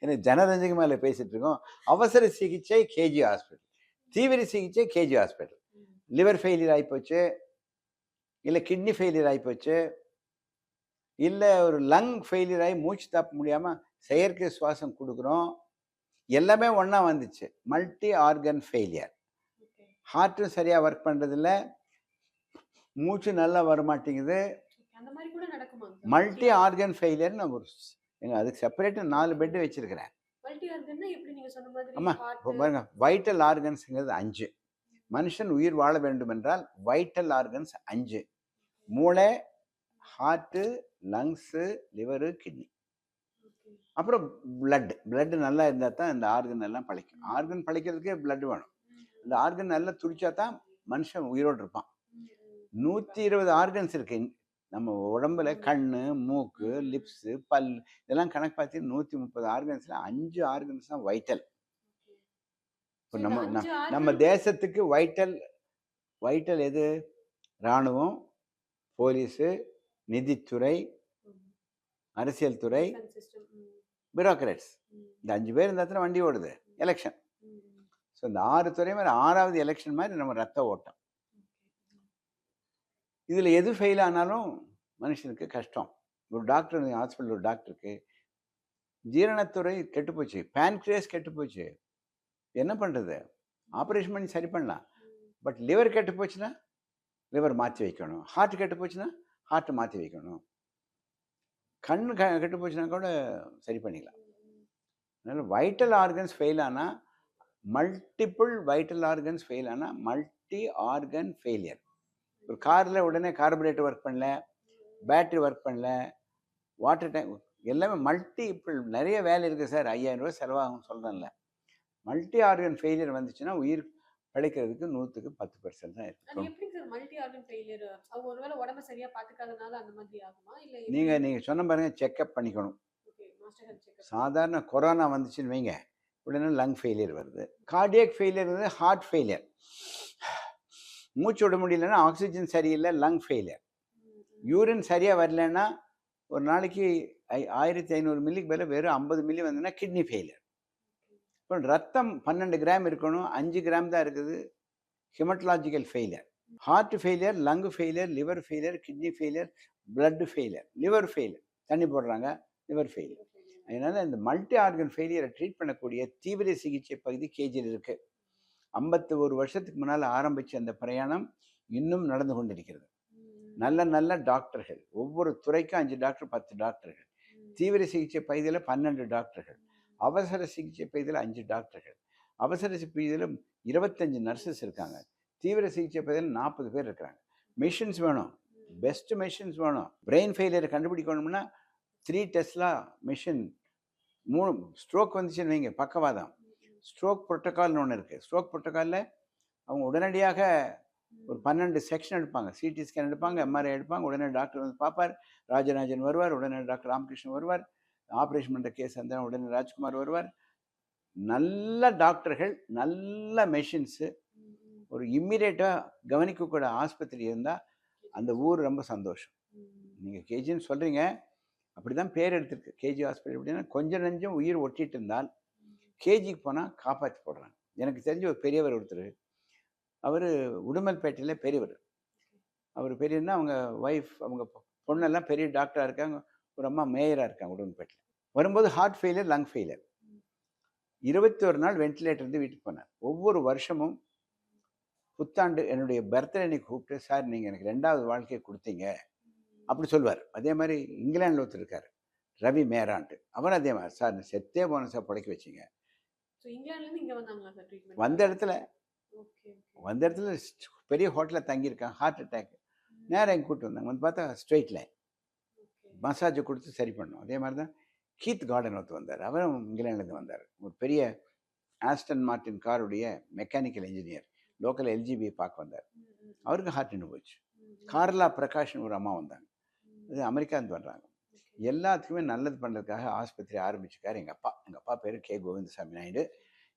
ஏன்னா ஜனரஞ்சக மேலே பேசிட்டு இருக்கோம். அவசர சிகிச்சை கேஜி ஹாஸ்பிட்டல், தீவிர சிகிச்சை கேஜி ஹாஸ்பிட்டல். லிவர் ஃபெயிலியர் ஆகிப்போச்சு, இல்லை கிட்னி ஃபெயிலியர் ஆகிப்போச்சு, இல்லை ஒரு லங் ஃபெயிலியர் ஆகி மூச்சு தாப்ப முடியாமல் செயற்கை சுவாசம் கொடுக்குறோம். எல்லாமே ஒன்றா வந்துச்சு. Multi organ failure. ஹார்ட்டும் சரியாக ஒர்க் பண்ணுறதில்ல, மூச்சு நல்லா வரமாட்டேங்குது. Multi organ failure. நான் ஒரு அதுக்கு செப்பரேட்டாக 4 பெட்டு வச்சிருக்கிறேன். ஆமாம், இப்போ பாருங்க, வைட்டல் ஆர்கன்ஸுங்கிறது 5. மனுஷன் உயிர் வாழ வேண்டும் என்றால் வைட்டல் ஆர்கன்ஸ் 5: மூளை, ஹார்ட்டு, லங்ஸு, லிவரு, கிட்னி. அப்புறம் பிளட் நல்லா இருந்தால் தான் இந்த ஆர்கன் எல்லாம் பழைக்கும். ஆர்கன் பழைக்கிறதுக்கே பிளட் வேணும். இந்த ஆர்கன் நல்லா துடிச்சா தான் மனுஷன் உயிரோடு இருப்பான். 120 ஆர்கன்ஸ் இருக்கு நம்ம உடம்புல. கண்ணு, மூக்கு, லிப்ஸு, பல், இதெல்லாம் கணக்கு பார்த்து 130 ஆர்கன்ஸ்ல 5 ஆர்கன்ஸ் தான் வைட்டல். இப்போ நம்ம தேசத்துக்கு வைட்டல் எது? இராணுவம், போலீஸு, நிதித்துறை, அரசியல் துறை, பியூரோக்ராட்ஸ். இந்த 5 பேர் இருந்தால் தான் வண்டி ஓடுது எலெக்ஷன். ஸோ இந்த 6 துறை மாதிரி 6வது எலெக்ஷன் மாதிரி நம்ம ரத்த ஓட்டம். இதில் எது ஃபெயில் ஆனாலும் மனுஷனுக்கு கஷ்டம். ஒரு டாக்டர் ஹாஸ்பிட்டல், ஒரு டாக்டருக்கு ஜீரணத்துறை கெட்டுப்போச்சு, பேன்க்ரியஸ் கெட்டுப்போச்சு, என்ன பண்ணுறது? ஆப்ரேஷன் பண்ணி சரி பண்ணலாம். பட் லிவர் கெட்டு போச்சுன்னா லிவர் மாற்றி வைக்கணும். ஹார்ட் கெட்டு போச்சுன்னா ஹார்ட்டை மாற்றி வைக்கணும். கண்ணு கெட்டு போச்சுன்னா கூட சரி பண்ணிக்கலாம். அதனால் வைட்டல் ஆர்கன்ஸ் ஃபெயில் ஆனால், மல்டிபிள் வைட்டல் ஆர்கன்ஸ் ஃபெயில் ஆனால் மல்டி ஆர்கன் ஃபெயிலியர். ஒரு காரில் உடனே கார்பரேட்டர் ஒர்க் பண்ணல, பேட்ரி ஒர்க் பண்ணல, வாட்டர் டேங்க், எல்லாமே மல்டிபிள் நிறைய வேலை இருக்குது சார். 5000 ரூபா செலவாகும் சொல்கிறேன்ல. மல்டி ஆர்கன் ஃபெயிலியர் வந்துச்சுன்னா உயிர் பிழைக்கிறதுக்கு 100க்கு 10% தான் இருக்கும். நீங்கள் சொன்ன பாருங்க, செக்அப் பண்ணிக்கணும். சாதாரண கொரோனா வந்துச்சுன்னு வைங்க, உடனே லங் ஃபெயிலியர் வருது. கார்டியக் ஃபெயிலியர் வந்து ஹார்ட் ஃபெயிலியர். மூச்சு விட முடியலன்னா ஆக்சிஜன் சரியில்லை, லங் ஃபெயிலியர். யூரின் சரியாக வரலன்னா ஒரு நாளைக்கு 1500 மில்லிக்கு மேலே வெறும் 50 மில்லி வந்ததுன்னா கிட்னி ஃபெயிலியர். இப்போ ரத்தம் 12 கிராம் இருக்கணும், 5 கிராம் தான் இருக்குது, haematological failure. Heart failure, lung failure, liver failure, kidney failure, blood failure, liver failure, தண்ணி போடுறாங்க, லிவர் ஃபெயிலியர். அதனால் இந்த மல்டி ஆர்கன் ஃபெயிலியரை ட்ரீட் பண்ணக்கூடிய தீவிர சிகிச்சை பகுதி கேஜியில் இருக்குது. 51 வருஷத்துக்கு முன்னால் ஆரம்பித்த அந்த பிரயாணம் இன்னும் நடந்து கொண்டிருக்கிறது. நல்ல நல்ல டாக்டர்கள், ஒவ்வொரு துறைக்கும் 5 டாக்டர், 10 டாக்டர்கள், தீவிர சிகிச்சை பகுதியில் 12 டாக்டர்கள், அவசர சிகிச்சை பகுதியில் 5 டாக்டர்கள், அவசர பகுதியில் 25 நர்சஸ் இருக்காங்க, தீவிர சிகிச்சை பகுதியில் 40 பேர் இருக்கிறாங்க. மிஷின்ஸ் வேணும், பெஸ்ட் மிஷின்ஸ் வேணும். பிரெயின் ஃபெயிலியரை கண்டுபிடிக்கணும்னா 3 டெஸ்லா மிஷின். 3 ஸ்ட்ரோக் வந்துச்சுன்னு வைங்க, பக்கவாதம், ஸ்ட்ரோக் புரோட்டோகால்னு ஒன்று இருக்குது. ஸ்ட்ரோக் புரோட்டோகாலில் அவங்க உடனடியாக ஒரு 12 செக்ஷன் எடுப்பாங்க. சிடி ஸ்கேன் எடுப்பாங்க, எம்ஆர்ஐ எடுப்பாங்க. உடனே டாக்டர் வந்து பார்ப்பார். ராஜராஜன் வருவார், உடனே டாக்டர் ராமகிருஷ்ணன் வருவார். ஆப்ரேஷன் பண்ணுற கேஸ் இருந்தால் உடனே ராஜ்குமார் வருவார். நல்ல டாக்டர்கள், நல்ல மெஷின்ஸு, ஒரு இம்மிடியேட்டாக கவனிக்கக்கூட ஆஸ்பத்திரி இருந்தால் அந்த ஊர் ரொம்ப சந்தோஷம். நீங்கள் கேஜின்னு சொல்கிறீங்க, அப்படி தான் பேர் எடுத்திருக்கு கேஜி ஹாஸ்பிட்டல். எப்படின்னா கொஞ்சம் நஞ்சம் உயிர் ஒட்டிட்டு இருந்தால் கேஜிக்கு போனால் காப்பாற்றி போடுறாங்க. எனக்கு தெரிஞ்ச ஒரு பெரியவர் ஒருத்தர், அவர் உடுமல்பேட்டையில் பெரியவர். அவர் பெரியன்னா அவங்க ஒய்ஃப், அவங்க பொண்ணெல்லாம் பெரிய டாக்டராக இருக்காங்க. ஒரு அம்மா மேயராக இருக்காங்க உடுமல்பேட்டையில். வரும்போது ஹார்ட் ஃபெயிலியர், லங் ஃபெயிலியர். 21 நாள் வென்டிலேட்டர் இருந்து வீட்டுக்கு போனார். ஒவ்வொரு வருஷமும் புத்தாண்டு என்னுடைய பர்த்டே அன்னைக்கு கூப்பிட்டு, சார் நீங்கள் எனக்கு 2வது வாழ்க்கையை கொடுத்தீங்க அப்படி சொல்லுவார். அதே மாதிரி இங்கிலாண்டில் ஒருத்தர் இருக்கார், ரவி மேரான்ட்டு. அவர் அதே மாதிரி, சார் செத்தே போன சார் படைக்க வச்சிங்க. வந்த இடத்துல பெரிய ஹோட்டலில் தங்கியிருக்காங்க, ஹார்ட் அட்டாக். நேராக எங்கே கூப்பிட்டு வந்தாங்க. வந்து பார்த்தா ஸ்ட்ரெயிட் லைன் மசாஜை கொடுத்து சரி பண்ணோம். அதே மாதிரி தான் கீத் கார்டன் ஒருத்தர் வந்தார். அவரும் இங்கிலாந்துலேருந்து வந்தார். ஒரு பெரிய ஆஸ்டன் மார்டின் காருடைய மெக்கானிக்கல் இன்ஜினியர், லோக்கல் எல்ஜிபி பார்க்க வந்தார். அவருக்கு ஹார்ட் நின்று போச்சு. கார்லா பிரகாஷ்னு ஒரு அம்மா வந்தாங்க, அது அமெரிக்காந்து வர்றாங்க. எல்லாத்துக்குமே நல்லது பண்ணுறதுக்காக ஆஸ்பத்திரி ஆரம்பிச்சுக்கார் எங்கள் அப்பா பேர் கே கோவிந்தசாமி நாயுடு.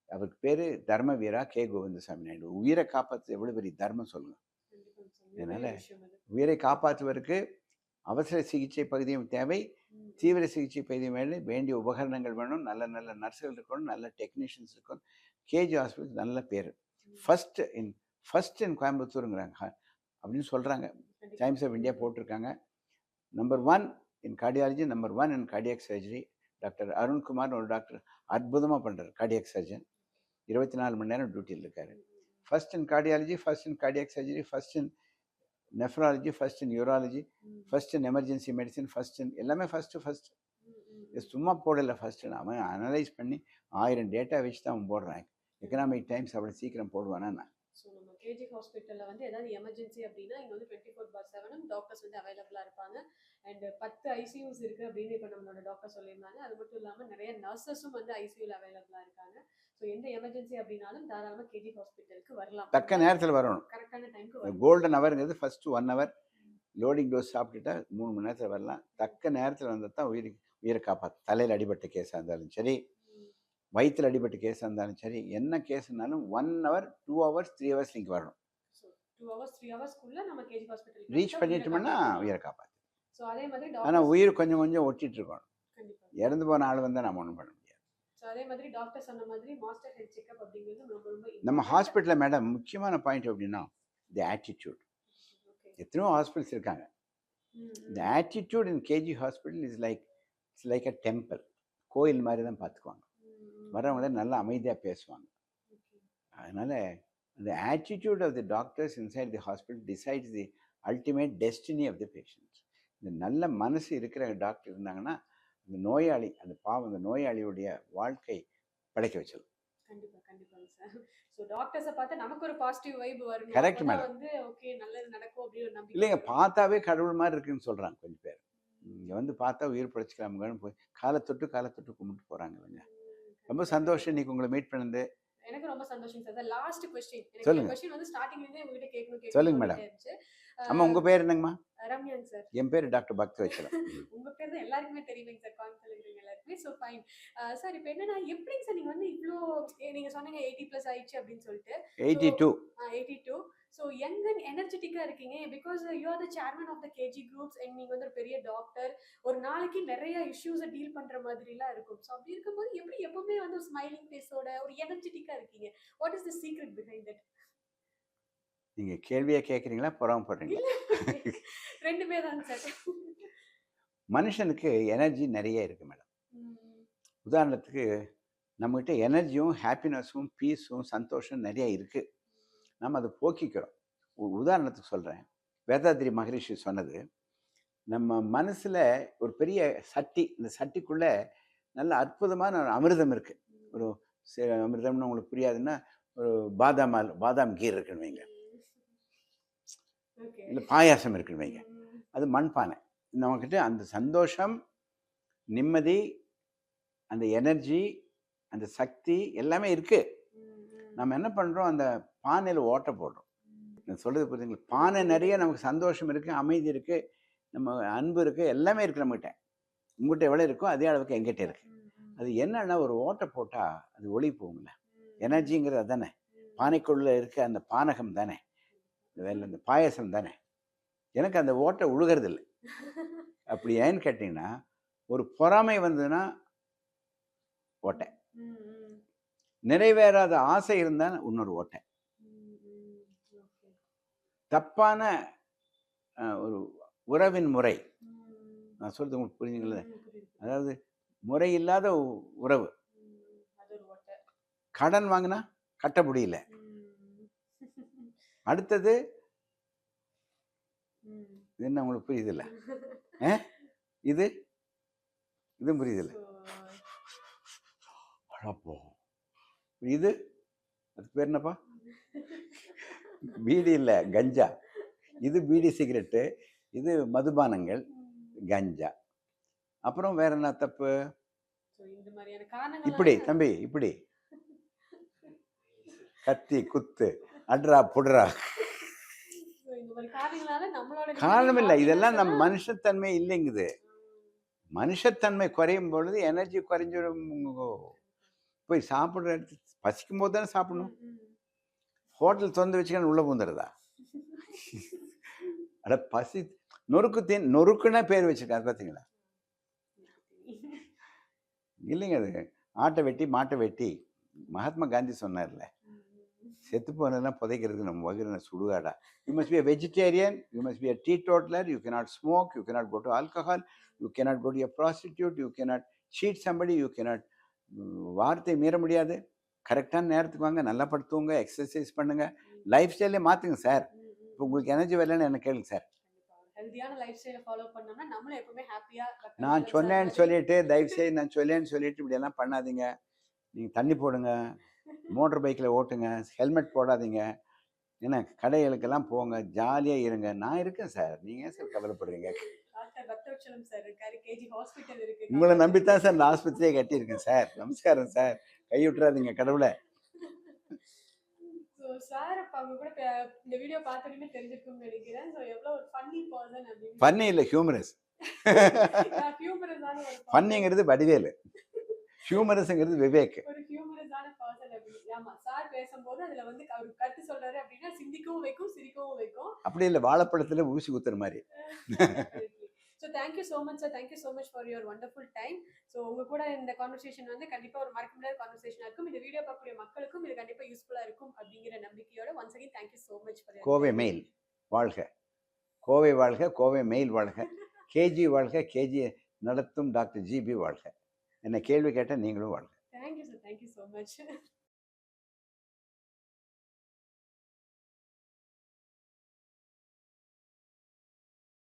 அவருக்கு பேர் தர்மவீரா கே கோவிந்தசாமி நாயுடு. உயிரை காப்பாற்று எவ்வளோ பெரிய தர்மம் சொல்லுங்கள். அதனால் உயிரை காப்பாற்றுவதற்கு அவசர சிகிச்சை பகுதியும் தேவை, தீவிர சிகிச்சை பகுதியும் வேணும். வேண்டிய உபகரணங்கள் வேணும், நல்ல நல்ல நர்ஸுகள் இருக்கணும், நல்ல டெக்னீஷியன்ஸ் இருக்கணும். கேஜி ஹாஸ்பிட்டல் நல்ல பேர். ஃபஸ்ட் இன் கோயம்புத்தூருங்கிறாங்க அப்படின்னு சொல்கிறாங்க. டைம்ஸ் ஆஃப் இந்தியா போட்டிருக்காங்க. நம்பர் 1 இன் கார்டியாலஜி, நம்பர் 1 இன் கார்டியாக் சர்ஜரி. டாக்டர் அருண்குமார் ஒரு டாக்டர் அற்புதமாக பண்ணுறார், கார்டியாக் சர்ஜன். 24 மணி நேரம் டியூட்டியில் இருக்கார். First in cardiology, first in cardiac surgery, first in nephrology, first in urology, first in emergency medicine, first in எல்லாமே first. சும்மா போடலை. First அவன் அனலைஸ் பண்ணி 1000 டேட்டா வச்சு தான் அவன் போடுறான். எக்கனாமிக் டைம்ஸ் அவ்வளோ சீக்கிரம் போடுவானா நான். ஸோ நம்ம கேஜி ஹாஸ்பிட்டலில் வந்து ஏதாவது எமர்ஜென்சி அப்படின்னா இங்கே வந்து 24/7 டாக்டர்ஸ் வந்து அவைலபிளாக இருப்பாங்க. அண்ட் 10 ஐசியூஸ் இருக்குது அப்படின்னு இப்போ நம்மளோட டாக்டர் சொல்லியிருந்தாங்க. அது மட்டும் இல்லாமல் நிறைய நர்சஸும் வந்து ஐசியூவில் அவைலபிளாக இருக்காங்க. ஸோ எந்த எமர்ஜென்சி அப்படின்னாலும் தாராளமாக கேஜி ஹாஸ்பிட்டலுக்கு வரலாம். தக்க நேரத்தில் வரணும், கரெக்டான டைமுக்கு. கோல்டன் ஹவருங்கிறது ஃபர்ஸ்ட் 1 ஹவர் லோடிங் டோஸ் சாப்பிட்டுட்டா 3 மணி நேரத்தில் வரலாம். தக்க நேரத்தில் வந்தால் தான் உயிரை காப்பாற்று. தலையில் அடிபட்ட கேஸாக இருந்தாலும் சரி, வயிற்றில் அடிபட்ட கேஸாக இருந்தாலும் சரி, என்ன கேஸ்னாலும் 1 ஹவர் 2 ஹவர்ஸ் 3 ஹவர்ஸ் நீங்கள் வரணும். 2 ஹவர்ஸ் 3 ஹவர்ஸ்க்குள்ள நம்ம கேஜி ஹாஸ்பிட்டல் ரீச் பண்ணிட்டோம்னா உயிரை காப்பாற்று. ஸோ அதே மாதிரி ஆனால் உயிர் கொஞ்சம் கொஞ்சம் ஒட்டிட்டு இருக்கணும். கண்டிப்பாக இறந்து போன ஆள் வந்தால் நம்ம ஒன்றும் பண்ண முடியாது. ஸோ அதே மாதிரி டாக்டர் சொன்ன மாதிரி மாஸ்டர் ஹெல்த் செக்அப் அப்படிங்கிறது ரொம்ப நம்ம ஹாஸ்பிட்டலில் மேடம் முக்கியமான பாயிண்ட் அப்படின்னா தி ஆட்டிடியூட். எத்தனையோ ஹாஸ்பிட்டல்ஸ் இருக்காங்க. தி attitude in KG hospital it's like a temple. கோயில் மாதிரி தான் பார்த்துக்குவாங்க. வரவங்கள நல்லா அமைதியாக பேசுவாங்க. அதனால் the attitude of the doctors inside the hospital decides the ultimate destiny of the patients. இந்த நல்ல மனசு இருக்கிற டாக்டர் இருந்தாங்கன்னா அந்த நோயாளி, அந்த பாவம், அந்த நோயாளியுடைய வாழ்க்கை படைக்க வச்சிடும். கண்டிப்பாங்க சார். ஸோ டாக்டர்ஸை பார்த்து நமக்கு ஒரு பாசிட்டிவ் வைப் வரும். Correct madam. வந்து ஓகே நல்லது நடக்கும் அப்படின்னு ஒரு நம்பிக்கை. இல்லைங்க, பார்த்தாவே கடவுள் மாதிரி இருக்குன்னு சொல்கிறாங்க கொஞ்சம் பேர். இங்கே வந்து பார்த்தா உயிர் பிழைச்சிக்கலாமுங்கன்னு போய் காலை தொட்டு கும்பிட்டு போகிறாங்க. இல்லைங்க, ரொம்ப சந்தோஷம் இன்னைக்கு உங்களை மீட் பண்ணது. எனக்கு ரொம்ப சந்தோஷம் சார். Last question. சொல்லுங்க. क्वेश्चन வந்து ஸ்டார்டிங்ல இருந்தே உங்ககிட்ட கேட்கணும். சொல்லுங்க மேடம். அம்மா உங்க பேர் என்னங்கம்மா? ரம்யாங்க சார். என் பேர் டாக்டர் பக்தி வச்சலம். உங்க பேர் தான் எல்லாருக்குமே தெரியுங்க சார், கான்சல் இருக்கிறவங்க எல்லாருக்குமே. So fine sir. இப்போ என்னன்னா எப்படிங்க சார் நீங்க வந்து இவ்ளோ நீங்க சொன்னீங்க 80+ ஆயிடுச்சு அப்படின்னு சொல்லிட்டு. 82. ஸோ யங் அண்ட் எனர்ஜெட்டிக்கா இருக்கீங்க. Because you are the chairman of the KG groups and நீங்க வந்து ஒரு பெரிய டாக்டர். ஒரு நாளைக்கு நிறைய இஷ்யூஸை டீல் பண்ற மாதிரிலாம் இருக்கும். ஸோ அப்படி இருக்கும்போது எப்படி எப்பவுமே வந்து ஒரு ஸ்மைலிங் ஃபேஸோட ஒரு எனர்ஜெட்டிக்கா இருக்கீங்க? What is the secret behind that? நீங்க கேள்வியா கேட்குறீங்களா, பொறாமப்படுறீங்களா? ரெண்டுமே தான் சார். மனுஷனுக்கு எனர்ஜி நிறைய இருக்கு மேடம். உதாரணத்துக்கு நம்மகிட்ட எனர்ஜியும் ஹாப்பினஸும் பீஸும் சந்தோஷம் நிறைய இருக்கு. நம்ம அதை போக்கிக்கிறோம். உதாரணத்துக்கு சொல்கிறேன், வேதாத்ரி மகரிஷி சொன்னது, நம்ம மனசில் ஒரு பெரிய சட்டி, இந்த சட்டிக்குள்ளே நல்ல அற்புதமான ஒரு அமிர்தம் இருக்குது. ஒரு அமிர்தம்னு உங்களுக்கு புரியாதுன்னா, ஒரு பாதாம் கீர் இருக்குன்னு வைங்க, இல்லை பாயாசம் இருக்குன்னு வைங்க, அது மண்பானை. நம்மக்கிட்ட அந்த சந்தோஷம், நிம்மதி, அந்த எனர்ஜி, அந்த சக்தி எல்லாமே இருக்கு. நம்ம என்ன பண்றோம், அந்த பானையில ஓட்டை போடுறோம். நான் சொல்றது புரியுதுங்களா? பானை நிறைய நமக்கு சந்தோஷம் இருக்கு, அமைதி இருக்கு, நம்ம அன்பு இருக்கு, எல்லாமே இருக்கு நம்மகிட்ட. உங்ககிட்ட எவ்வளோ இருக்கோ அதே அளவுக்கு எங்கிட்ட இருக்கு. அது என்னன்னா ஒரு ஓட்டை போட்டா அது ஒளி போகும்ல. எனர்ஜிங்கிறது அதானே. பானைக்குள்ள இருக்க அந்த பானகம் தானே, இந்த பாயசம் தானே. எனக்கு அந்த ஓட்டை உழுகிறது இல்லை. அப்படி ஏன்னு கேட்டிங்கன்னா, ஒரு பொறாமை வந்ததுன்னா ஓட்டை, நிறைவேறாத ஆசை இருந்தா இன்னொரு ஓட்டை, தப்பான ஒரு உறவின் முறை, நான் சொல்றது உங்களுக்கு புரியுதுங்களா? அதாவது முறை இல்லாத உறவு, கடன் வாங்கினா கட்ட முடியல. அடுத்தது என்ன உங்களுக்கு புரியுதில்ல? இது இது புரியுதில்ல? இது அது பேர் என்னப்பா? பீடி இல்லை, கஞ்சா. இது பீடி சிகரெட்டு, இது மதுபானங்கள், கஞ்சா. அப்புறம் வேற என்ன தப்பு? இப்படி தம்பி, இப்படி கத்தி குத்து அட்ரா புட்ரா, காரணம் இல்லை. இதெல்லாம் நம்ம மனுஷத்தன்மை இல்லைங்குது. மனுஷத்தன்மை குறையும் பொழுது எனர்ஜி குறைஞ்சிடும். போய் சாப்பிட்ற இடத்து பசிக்கும் போது தானே சாப்பிடணும். ஹோட்டல் திறந்து வச்சுக்கணும் உள்ள பூந்துடுறதா? அட பசி நொறுக்குன்னா பேர் வச்சிருக்காரு பார்த்தீங்களா? இல்லைங்க, அது ஆட்டை வெட்டி மாட்டை வெட்டி. மகாத்மா காந்தி சொன்னார்ல, செத்து போனதெல்லாம் புதைக்கிறதுக்கு நம்ம வகுற சுடுகாடா. You must be a vegetarian, you must be a teetotaler, you cannot smoke, you cannot go to alcohol, you cannot go to a prostitute, you cannot cheat somebody, you cannot வார்த்தை மீற முடியாது. கரெக்டான நேரத்துக்கு வாங்க, நல்லா படுத்துவங்க, எக்ஸசைஸ் பண்ணுங்க, life ஸ்டைலே மாற்றுங்க sir. இப்போ உங்களுக்கு எனர்ஜி வரலன்னு என்ன கேளுங்க சார். நான் சொன்னேன்னு சொல்லிட்டு தயவுசெய்து நான் சொல்லேன்னு சொல்லிட்டு இப்படியெல்லாம் பண்ணாதீங்க. நீங்கள் தண்ணி போடுங்க, மோட்டர் பைக்கில் ஓட்டுங்க, ஹெல்மெட் போடாதீங்க, என்ன கடைகளுக்கெல்லாம் போங்க, ஜாலியாக இருங்க. நான் இருக்கேன் சார், நீங்கள் ஏன் சார் கவலைப்படுறீங்க? உங்களை நம்பித்தான் சார் இந்த ஆஸ்பத்திரியை கட்டியிருக்கேன் சார். நமஸ்காரம் சார், கை விட்டுறாதீங்க கடவுளை. ஃபன்னி இல்லை, ஹியூமரஸ். ஃபன்னிங்கிறது வடிவேலு, ஹியூமரஸ்ங்கிறது விவேக். அப்படி இல்லை, வாழைப்பழத்துல ஊசி குத்துற மாதிரி. So thank you so much sir, thank you so much for your wonderful time. So உங்க கூட இந்த கான்வர்சேஷன் வந்து கண்டிப்பா ஒரு மறக்க முடியாத கான்வர்சேஷனா இருக்கும். இந்த வீடியோ பார்க்கக்கூடிய மக்களுக்கும் இது கண்டிப்பா யூஸ்ஃபுல்லா இருக்கும் அப்படிங்கிற நம்பிக்கையோட once again thank you so much for your Kovai mail வாழ்க, கோவை வாழ்க, கோவை மெயில் வாழ்க, கேஜி வாழ்க, கேஜி நடத்தும் டாக்டர் ஜிபி வாழ்க. என்ன கேள்வி கேட்டால் நீங்களும் வாழ்க. Thank you sir, thank you so much.